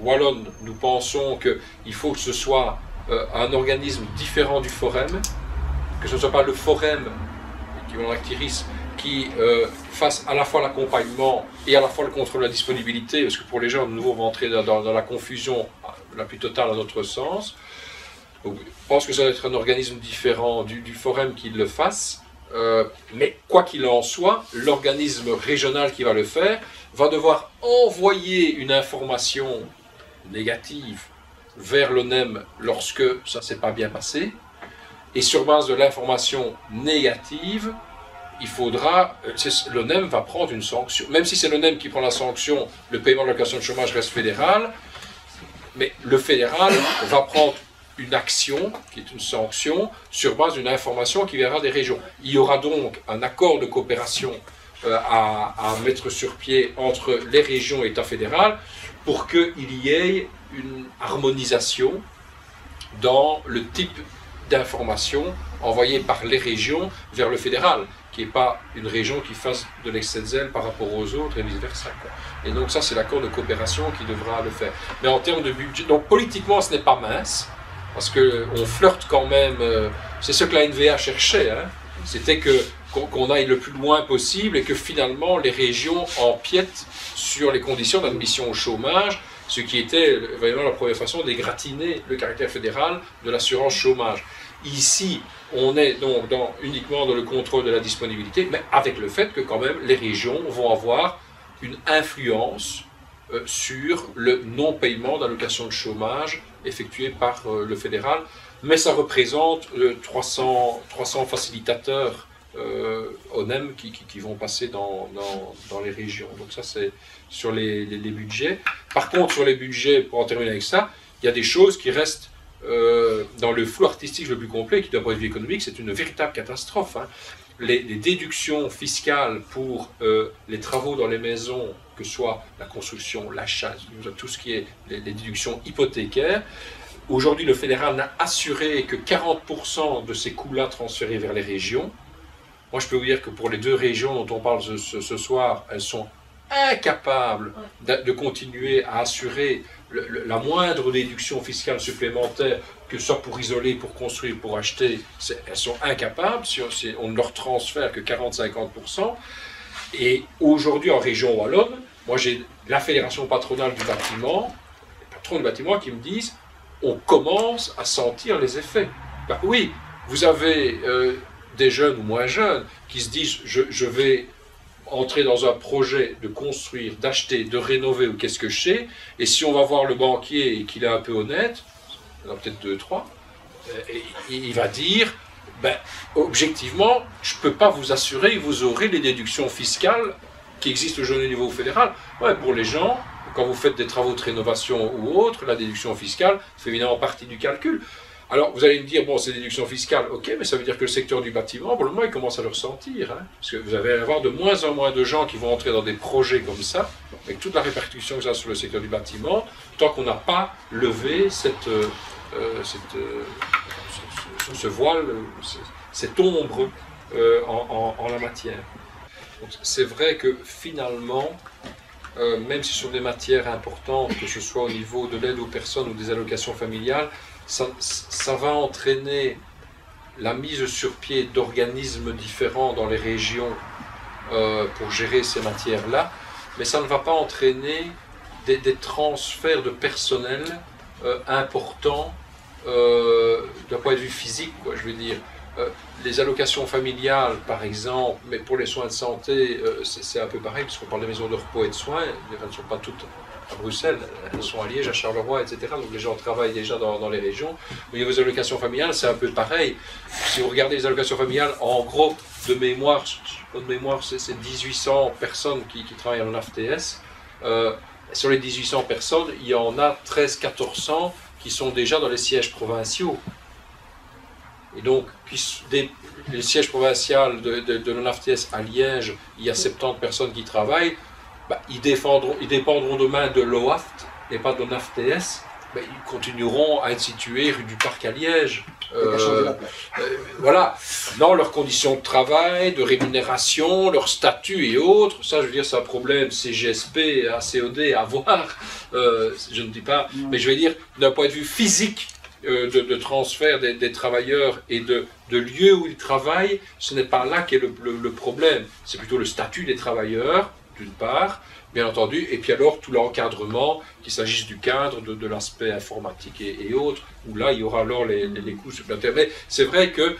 Wallonne, nous pensons qu'il faut que ce soit un organisme différent du Forem, que ce ne soit pas le Forem qui fasse à la fois l'accompagnement et à la fois le contrôle de la disponibilité, parce que pour les gens, de nouveau, on va entrer dans la confusion la plus totale à notre sens. Donc, je pense que ça doit être un organisme différent du Forem qui le fasse, mais quoi qu'il en soit, l'organisme régional qui va le faire va devoir envoyer une information négative vers l'ONEM lorsque ça ne s'est pas bien passé, et sur base de l'information négative, il faudra, l'ONEM va prendre une sanction. Même si c'est l'ONEM qui prend la sanction, le paiement de l'allocation de chômage reste fédéral, mais le fédéral va prendre une action, qui est une sanction, sur base d'une information qui viendra des régions. Il y aura donc un accord de coopération à mettre sur pied entre les régions et l'État fédéral pour qu'il y ait une harmonisation dans le type d'information envoyée par les régions vers le fédéral, qui n'est pas une région qui fasse de l'excès de zèle par rapport aux autres et vice-versa. Et donc ça, c'est l'accord de coopération qui devra le faire. Mais en termes de budget, donc politiquement, ce n'est pas mince, parce qu'on flirte quand même, c'est ce que la NVA cherchait, hein, c'était qu'on aille le plus loin possible et que finalement les régions empiètent sur les conditions d'admission au chômage, ce qui était vraiment la première façon d'égratiner le caractère fédéral de l'assurance chômage. Ici, on est donc uniquement dans le contrôle de la disponibilité, mais avec le fait que quand même les régions vont avoir une influence sur le non-paiement d'allocations de chômage effectué par le fédéral, mais ça représente 300 facilitateurs ONEM qui vont passer dans les régions. Donc ça c'est sur les budgets. Par contre sur les budgets, pour en terminer avec ça, il y a des choses qui restent dans le flou artistique le plus complet, qui d'un point de vue économique c'est une véritable catastrophe. Hein. Les déductions fiscales pour les travaux dans les maisons, que ce soit la construction, l'achat, tout ce qui est les déductions hypothécaires, aujourd'hui le fédéral n'a assuré que 40% de ces coûts-là transférés vers les régions. Moi je peux vous dire que pour les 2 régions dont on parle ce soir, elles sont incapables de continuer à assurer la moindre déduction fiscale supplémentaire, que ce soit pour isoler, pour construire, pour acheter, elles sont incapables, on ne leur transfère que 40-50%. Et aujourd'hui en région wallonne, moi j'ai la fédération patronale du bâtiment, les patrons du bâtiment qui me disent on commence à sentir les effets. Ben oui, vous avez des jeunes ou moins jeunes qui se disent je vais entrer dans un projet de construire, d'acheter, de rénover ou qu'est-ce que je sais, et si on va voir le banquier et qu'il est un peu honnête, il y en a peut-être 2-3, il va dire ben, objectivement, je ne peux pas vous assurer que vous aurez les déductions fiscales qui existent aujourd'hui au niveau fédéral. Ouais, pour les gens, quand vous faites des travaux de rénovation ou autres, la déduction fiscale fait évidemment partie du calcul. Alors, vous allez me dire, bon, c'est déduction fiscale, ok, mais ça veut dire que le secteur du bâtiment, pour le moment, il commence à le ressentir. Hein, parce que vous allez avoir de moins en moins de gens qui vont entrer dans des projets comme ça, avec toute la répercussion que ça a sur le secteur du bâtiment, tant qu'on n'a pas levé ce voile, cette ombre en la matière. C'est vrai que finalement, même si sur des matières importantes, que ce soit au niveau de l'aide aux personnes ou des allocations familiales, ça va entraîner la mise sur pied d'organismes différents dans les régions pour gérer ces matières-là, mais ça ne va pas entraîner des transferts de personnel importants d'un point de vue physique, quoi, je veux dire. Les allocations familiales, par exemple, mais pour les soins de santé, c'est un peu pareil, puisqu'on parle des maisons de repos et de soins, elles ne sont pas toutes à Bruxelles, elles sont à Liège, à Charleroi, etc. Donc les gens travaillent déjà dans les régions. Au niveau des allocations familiales, c'est un peu pareil. Si vous regardez les allocations familiales, en gros, de mémoire, c'est 1800 personnes qui travaillent en AFTS. Sur les 1800 personnes, il y en a 1300-1400 qui sont déjà dans les sièges provinciaux. Et donc, les sièges provinciaux de l'ONAFTS à Liège, il y a 70 personnes qui travaillent, bah, ils dépendront demain de l'OAFT et pas de l'ONAFTS, bah, ils continueront à être situés rue du Parc à Liège. Voilà. Non, leurs conditions de travail, de rémunération, leur statut et autres, ça je veux dire c'est un problème CGSP, ACOD à voir, je ne dis pas, mais je veux dire d'un point de vue physique, de transfert des travailleurs et de lieux où ils travaillent, ce n'est pas là qu'est le problème. C'est plutôt le statut des travailleurs, d'une part, bien entendu, et puis alors tout l'encadrement, qu'il s'agisse du cadre, de l'aspect informatique et autres, où là il y aura alors les coûts supplémentaires. Mais c'est vrai que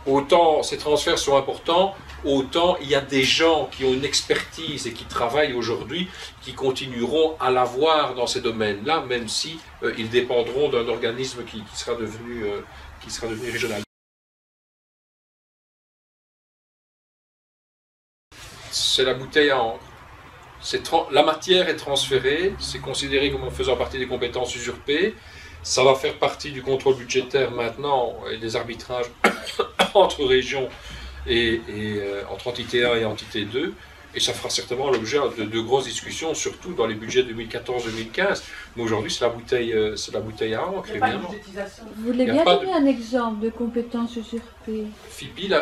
autant ces transferts sont importants, autant il y a des gens qui ont une expertise et qui travaillent aujourd'hui, qui continueront à l'avoir dans ces domaines-là, même si ils dépendront d'un organisme qui sera devenu régional. C'est la bouteille à encre. La matière est transférée, c'est considéré comme faisant partie des compétences usurpées. Ça va faire partie du contrôle budgétaire maintenant et des arbitrages entre régions et entre entité 1 et entité 2. Et ça fera certainement l'objet de grosses discussions, surtout dans les budgets 2014-2015. Mais aujourd'hui, c'est la bouteille à encre, évidemment. Vous voulez bien donner un exemple de compétences usurpées? FIPI,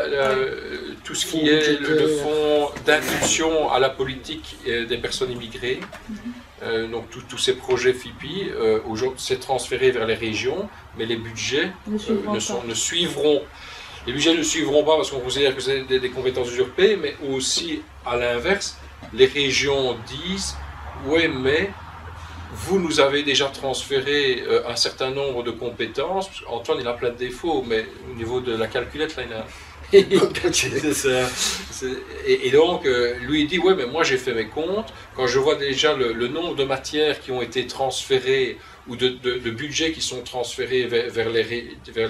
tout ce qui est le fonds d'impulsion à la politique des personnes immigrées, donc tous ces projets FIPI, aujourd'hui, c'est transféré vers les régions, mais les budgets ne suivront. Les budgets ne suivront pas parce qu'on considère que c'est des compétences usurpées, mais aussi, à l'inverse, les régions disent « oui, mais vous nous avez déjà transféré un certain nombre de compétences. Antoine, il a plein de défauts, mais au niveau de la calculette, là, il a... C'est ça. Et donc, lui, il dit, ouais, mais moi, j'ai fait mes comptes. Quand je vois déjà le nombre de matières qui ont été transférées, ou de budgets qui sont transférés vers les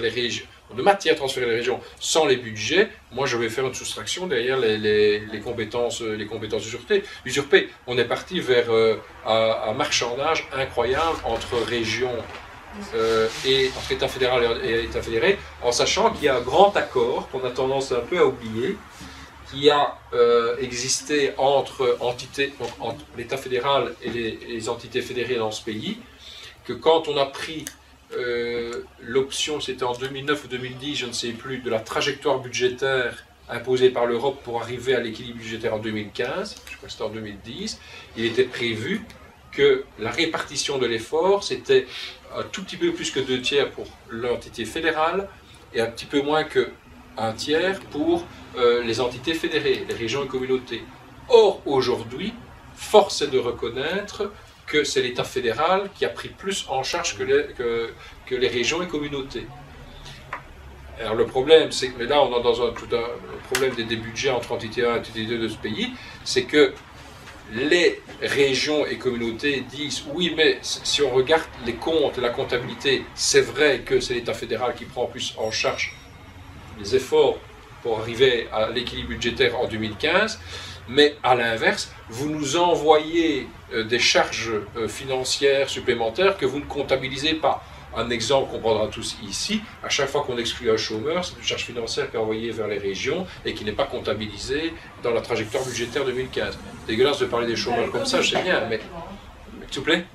régions, de matières transférées vers les régions, sans les budgets, moi, je vais faire une soustraction derrière les compétences usurpées. On est parti vers un marchandage incroyable entre régions et entre État fédéral et État fédéré, en sachant qu'il y a un grand accord qu'on a tendance un peu à oublier, qui a existé entre entités, donc entre l'État fédéral et les entités fédérées dans ce pays, que quand on a pris l'option, c'était en 2009 ou 2010, je ne sais plus, de la trajectoire budgétaire imposée par l'Europe pour arriver à l'équilibre budgétaire en 2015, je crois que c'était en 2010, il était prévu que la répartition de l'effort, c'était un tout petit peu plus que 2/3 pour l'entité fédérale et un petit peu moins que 1/3 pour les entités fédérées, les régions et communautés. Or, aujourd'hui, force est de reconnaître que c'est l'État fédéral qui a pris plus en charge que les régions et communautés. Alors le problème, c'est que là on est dans tout un problème des budgets entre entité 1 et entité 2 de ce pays, c'est que les régions et communautés disent oui, mais si on regarde les comptes et la comptabilité, c'est vrai que c'est l'État fédéral qui prend plus en charge les efforts pour arriver à l'équilibre budgétaire en 2015, mais à l'inverse, vous nous envoyez des charges financières supplémentaires que vous ne comptabilisez pas. Un exemple qu'on prendra tous ici, à chaque fois qu'on exclut un chômeur, c'est une charge financière qui est envoyée vers les régions et qui n'est pas comptabilisée dans la trajectoire budgétaire 2015. C'est dégueulasse de parler des chômeurs comme ça, je sais bien, mais s'il vous plaît.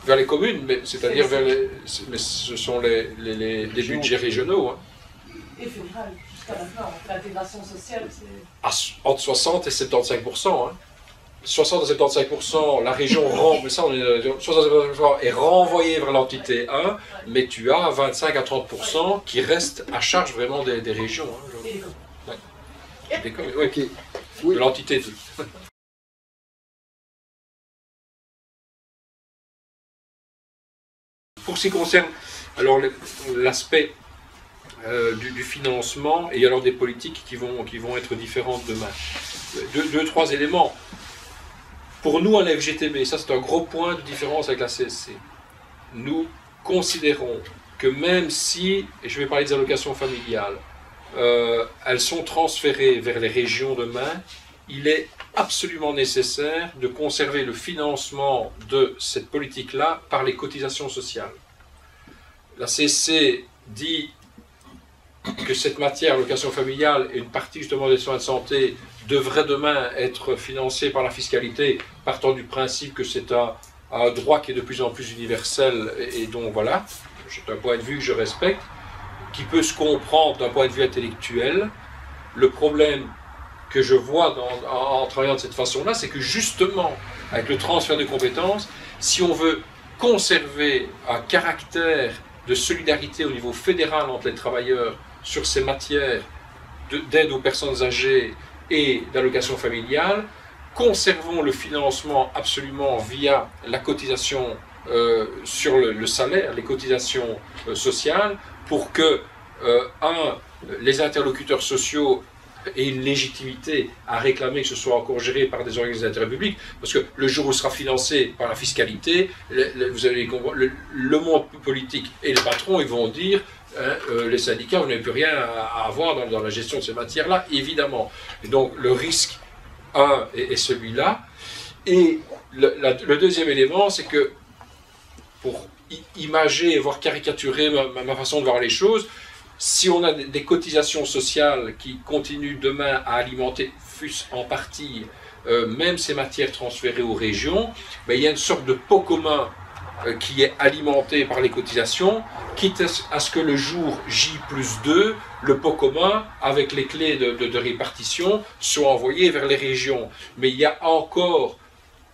Vers les communes, mais c'est-à-dire vers les... Mais ce sont des budgets régionaux. Hein. Et fédéral, jusqu'à maintenant, l'intégration sociale, c'est... Entre 60 et 75%. Hein. 60 à 75%, la région 60 est renvoyée vers l'entité 1, mais tu as 25 à 30% qui restent à charge vraiment des régions. Hein, okay. Oui. De l'entité 2. Pour ce qui concerne l'aspect du financement et alors des politiques qui vont être différentes demain. Deux, trois éléments. Pour nous, à la FGTB, ça c'est un gros point de différence avec la CSC. Nous considérons que même si, et je vais parler des allocations familiales, elles sont transférées vers les régions demain, il est absolument nécessaire de conserver le financement de cette politique-là par les cotisations sociales. La CSC dit que cette matière, allocation familiale, et une partie justement des soins de santé, devrait demain être financée par la fiscalité, partant du principe que c'est un droit qui est de plus en plus universel, et donc voilà, c'est un point de vue que je respecte, qui peut se comprendre d'un point de vue intellectuel. Le problème que je vois en travaillant de cette façon-là, c'est que justement, avec le transfert de compétences, si on veut conserver un caractère de solidarité au niveau fédéral entre les travailleurs sur ces matières d'aide aux personnes âgées et d'allocation familiale, conservons le financement absolument via la cotisation sur le salaire, les cotisations sociales, pour que, les interlocuteurs sociaux aient une légitimité à réclamer que ce soit encore géré par des organismes d'intérêt public, parce que le jour où ce sera financé par la fiscalité, vous allez le monde politique et le patron, ils vont dire les syndicats, vous n'avez plus rien à avoir dans la gestion de ces matières-là, évidemment. Et donc le risque, est celui-là. Et le deuxième élément, c'est que, pour imager et voir caricaturer ma façon de voir les choses, si on a des cotisations sociales qui continuent demain à alimenter, fût-ce en partie, même ces matières transférées aux régions, ben, il y a une sorte de pot commun qui est alimenté par les cotisations, quitte à ce que le jour J+2, le pot commun, avec les clés de répartition, soit envoyé vers les régions. Mais il y a encore,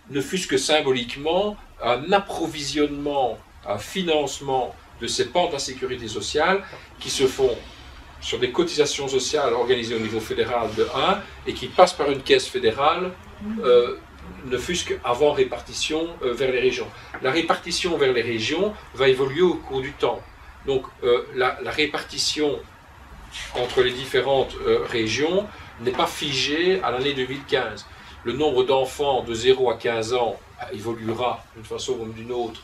ne fût-ce que symboliquement, un approvisionnement, un financement de ces pans de la sécurité sociale qui se font sur des cotisations sociales organisées au niveau fédéral de 1 et qui passent par une caisse fédérale ne fût-ce qu'avant répartition vers les régions. La répartition vers les régions va évoluer au cours du temps. Donc la répartition entre les différentes régions n'est pas figée à l'année 2015. Le nombre d'enfants de 0 à 15 ans évoluera d'une façon ou d'une autre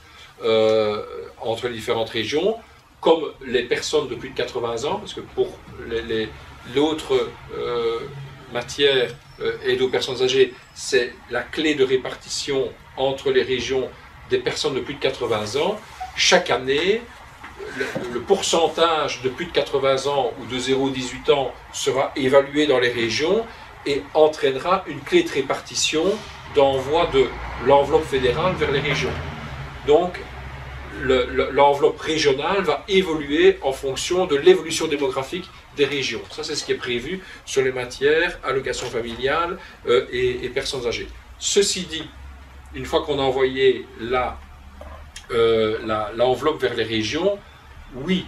entre les différentes régions, comme les personnes de plus de 80 ans, parce que pour l'autre matière aide aux personnes âgées, c'est la clé de répartition entre les régions des personnes de plus de 80 ans. Chaque année, le pourcentage de plus de 80 ans ou de 0 à 18 ans sera évalué dans les régions et entraînera une clé de répartition d'envoi de l'enveloppe fédérale vers les régions. Donc, l'enveloppe régionale va évoluer en fonction de l'évolution démographique des régions. Ça, c'est ce qui est prévu sur les matières allocation familiale et personnes âgées. Ceci dit, une fois qu'on a envoyé l'enveloppe vers les régions, oui,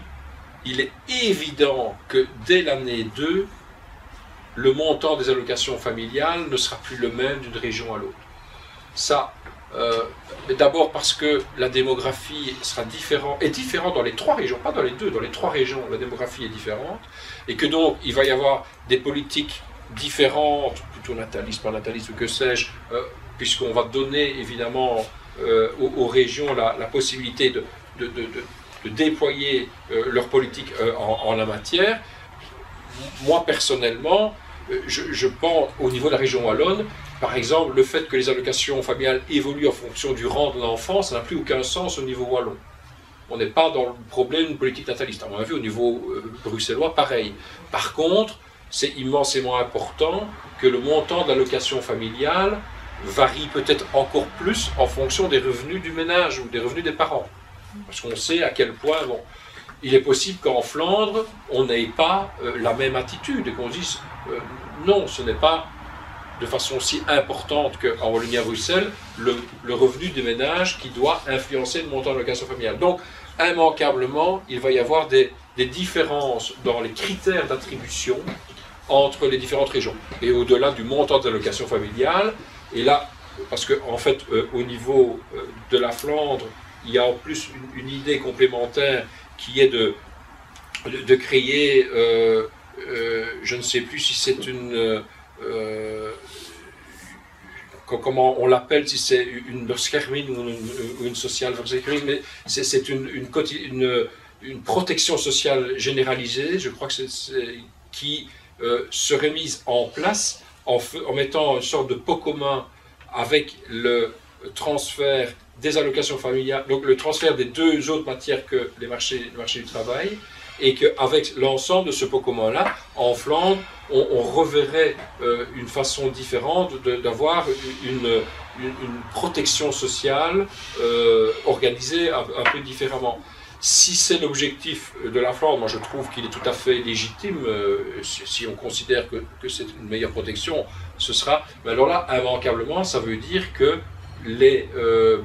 il est évident que dès l'année 2, le montant des allocations familiales ne sera plus le même d'une région à l'autre. Ça, d'abord parce que la démographie est différente dans les 3 régions, pas dans les 2, dans les 3 régions, la démographie est différente, et que donc il va y avoir des politiques différentes, plutôt natalistes, pas natalistes ou que sais-je, puisqu'on va donner évidemment aux régions la possibilité de déployer leur politique en la matière. Moi personnellement, je pense au niveau de la région wallonne, par exemple, le fait que les allocations familiales évoluent en fonction du rang de l'enfant, ça n'a plus aucun sens au niveau wallon. On n'est pas dans le problème d'une politique nataliste. À mon avis, au niveau bruxellois, pareil. Par contre, c'est immensément important que le montant de l'allocation familiale varie peut-être encore plus en fonction des revenus du ménage ou des revenus des parents. Parce qu'on sait à quel point, il est possible qu'en Flandre, on n'ait pas la même attitude et qu'on dise non, ce n'est pas de façon si importante qu'en Wallonie à Bruxelles, le revenu des ménages qui doit influencer le montant de l'allocation familiale. Donc, immanquablement, il va y avoir des différences dans les critères d'attribution entre les différentes régions. Et au-delà du montant de l'allocation familiale, et là, parce qu'en fait, au niveau de la Flandre, il y a en plus une idée complémentaire qui est de créer, je ne sais plus si c'est une... comment on l'appelle, si c'est une bescherming ou une sociale verzekering, mais c'est une protection sociale généralisée, je crois que qui serait mise en place en mettant une sorte de pot commun avec le transfert des allocations familiales, donc le transfert des 2 autres matières que le marché du travail, et qu'avec l'ensemble de ce pot commun-là, en Flandre, on reverrait une façon différente d'avoir une protection sociale organisée un peu différemment. Si c'est l'objectif de la Flandre, moi je trouve qu'il est tout à fait légitime, si on considère que c'est une meilleure protection, ce sera, mais alors là, immanquablement, ça veut dire que les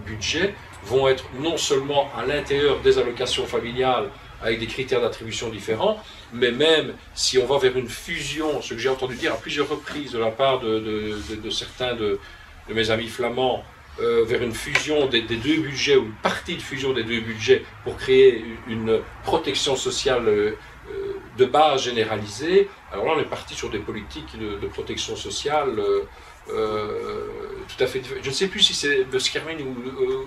budgets vont être non seulement à l'intérieur des allocations familiales avec des critères d'attribution différents, mais même si on va vers une fusion, ce que j'ai entendu dire à plusieurs reprises de la part de certains de mes amis flamands, vers une fusion des 2 budgets, ou une partie de fusion des 2 budgets pour créer une protection sociale de base généralisée, alors là on est parti sur des politiques de protection sociale tout à fait différentes. Je ne sais plus si c'est bescherming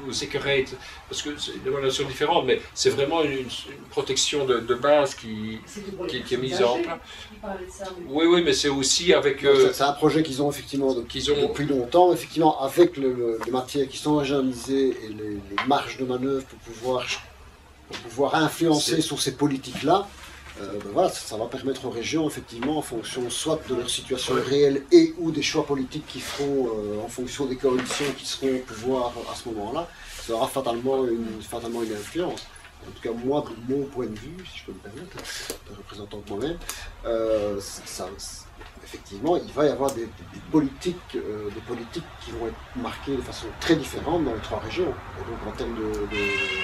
ou zekerheid, parce que c'est des notions différentes, mais c'est vraiment une protection de base qui est mise en place. Oui, mais c'est aussi avec... c'est un projet qu'ils ont effectivement depuis longtemps, effectivement, avec les matières qui sont régionalisées et les marges de manœuvre pour pouvoir influencer sur ces politiques-là. Voilà, ça va permettre aux régions, effectivement, en fonction soit de leur situation réelle et ou des choix politiques qu'ils feront en fonction des coalitions qui seront au pouvoir à ce moment-là, ça aura fatalement une influence. En tout cas, moi, de mon point de vue, si je peux me permettre, de représentant de moi-même, effectivement, il va y avoir des politiques qui vont être marquées de façon très différente dans les 3 régions. Et donc, en termes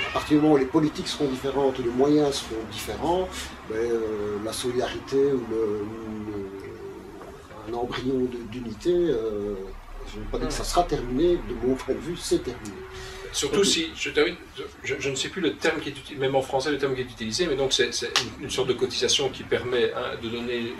à partir du moment où les politiques seront différentes, les moyens seront différents, la solidarité ou un embryon d'unité Je ne veux pas dire que ça sera terminé, de mon point de vue, c'est terminé. Surtout si, je termine, je ne sais plus le terme qui est utilisé, même en français le terme qui est utilisé, mais donc c'est une sorte de cotisation qui permet de donner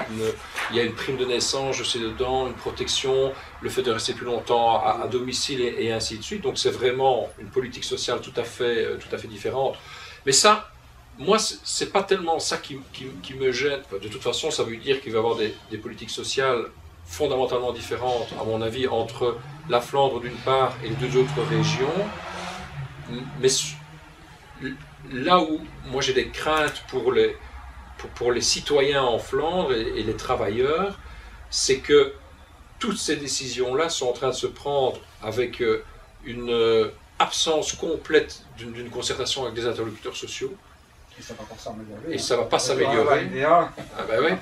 il y a une prime de naissance, je sais dedans, une protection, le fait de rester plus longtemps à domicile et ainsi de suite. Donc c'est vraiment une politique sociale tout à fait différente. Mais ça, moi, c'est pas tellement ça qui me gêne. De toute façon, ça veut dire qu'il va y avoir des politiques sociales fondamentalement différentes, à mon avis, entre la Flandre d'une part et les deux autres régions. Mais là où moi j'ai des craintes pour les citoyens en Flandre et les travailleurs, c'est que toutes ces décisions-là sont en train de se prendre avec une absence complète d'une concertation avec des interlocuteurs sociaux. Et ça ne va pas s'améliorer. Et ça ne va pas s'améliorer. Ah ben ouais.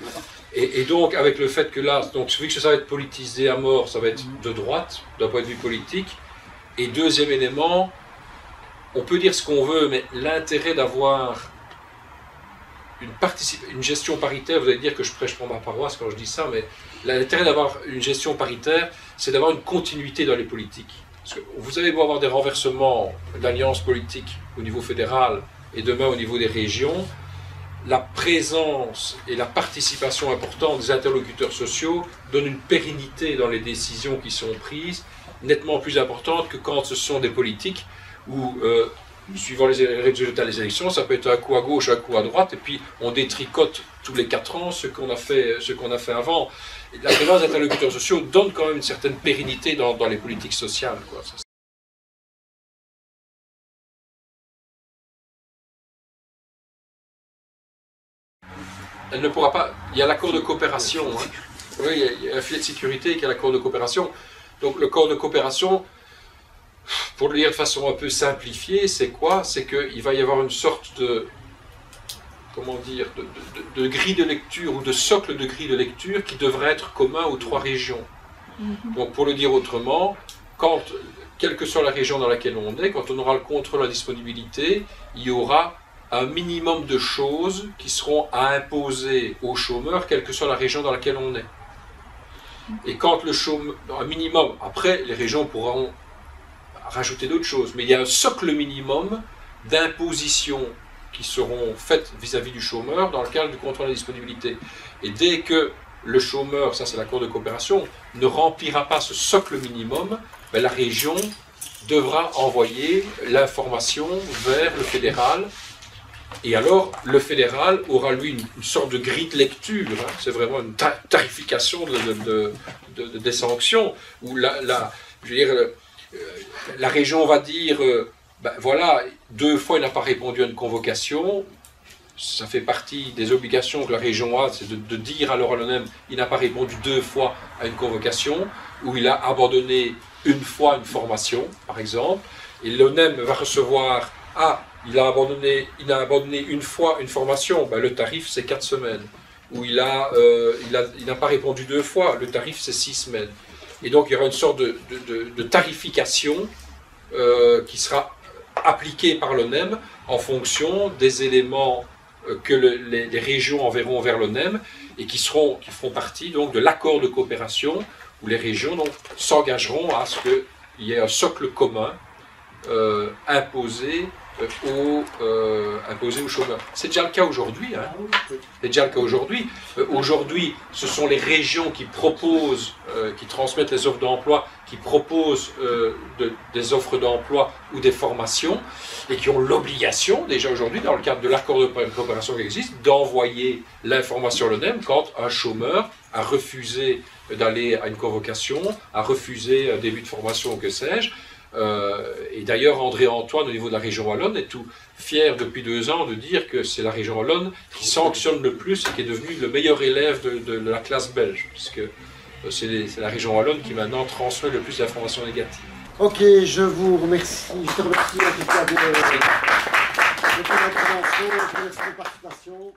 Et donc avec le fait que là, donc vu que ça va être politisé à mort, ça va être de droite, d'un point de vue politique. Et deuxième élément, on peut dire ce qu'on veut, mais l'intérêt d'avoir une gestion paritaire, vous allez dire que je prêche pour ma paroisse quand je dis ça, mais l'intérêt d'avoir une gestion paritaire, c'est d'avoir une continuité dans les politiques. Parce que vous avez beau avoir des renversements d'alliances politiques au niveau fédéral et demain au niveau des régions, la présence et la participation importante des interlocuteurs sociaux donnent une pérennité dans les décisions qui sont prises, nettement plus importante que quand ce sont des politiques où, suivant les résultats des élections, ça peut être un coup à gauche, un coup à droite, et puis on détricote tous les 4 ans ce qu'on a fait avant. Et la présence des interlocuteurs sociaux donne quand même une certaine pérennité dans les politiques sociales, quoi. Elle ne pourra pas. Il y a l'accord de coopération. Hein. Oui, il y a un filet de sécurité qui est l'accord de coopération. Donc le corps de coopération, pour le dire de façon un peu simplifiée, c'est quoi? C'est qu'il va y avoir une sorte de, comment dire, de grille de lecture ou de socle de grille de lecture qui devrait être commun aux 3 régions. Donc pour le dire autrement, quelle que soit la région dans laquelle on est, quand on aura le contrôle de la disponibilité, il y aura un minimum de choses qui seront à imposer aux chômeurs, quelle que soit la région dans laquelle on est. Et quand le chômeur, un minimum, après les régions pourront rajouter d'autres choses, mais il y a un socle minimum d'impositions qui seront faites vis-à-vis du chômeur dans le cadre du contrôle de la disponibilité. Et dès que le chômeur, ça c'est l'accord de coopération, ne remplira pas ce socle minimum, ben la région devra envoyer l'information vers le fédéral. Et alors, le fédéral aura, lui, une sorte de grille de lecture, hein, c'est vraiment une tarification des sanctions, où je veux dire, la région va dire, ben voilà, 2 fois il n'a pas répondu à une convocation, ça fait partie des obligations que la région a, c'est de dire alors à l'ONEM, il n'a pas répondu 2 fois à une convocation, ou il a abandonné 1 fois une formation, par exemple, et l'ONEM va recevoir, il a abandonné 1 fois une formation, ben le tarif c'est 4 semaines. Ou il n'a pas répondu 2 fois, le tarif c'est 6 semaines. Et donc il y aura une sorte de tarification qui sera appliquée par l'ONEM en fonction des éléments que les régions enverront vers l'ONEM et qui feront partie donc, de l'accord de coopération où les régions s'engageront à ce qu'il y ait un socle commun imposé aux chômeurs. C'est déjà le cas aujourd'hui. Hein. C'est déjà le cas aujourd'hui. Aujourd'hui, ce sont les régions qui proposent, qui transmettent les offres d'emploi, qui proposent des offres d'emploi ou des formations et qui ont l'obligation, déjà aujourd'hui, dans le cadre de l'accord de coopération qui existe, d'envoyer l'information à l'ONEM quand un chômeur a refusé d'aller à une convocation, a refusé un début de formation ou que sais-je. Et d'ailleurs, André Antoine, au niveau de la région wallonne, est tout fier depuis 2 ans de dire que c'est la région wallonne qui sanctionne le plus et qui est devenue le meilleur élève de la classe belge, puisque c'est la région wallonne qui maintenant transmet le plus d'informations négatives. Ok, je vous remercie. Je te remercie en tout cas de votre intervention, de votre participation.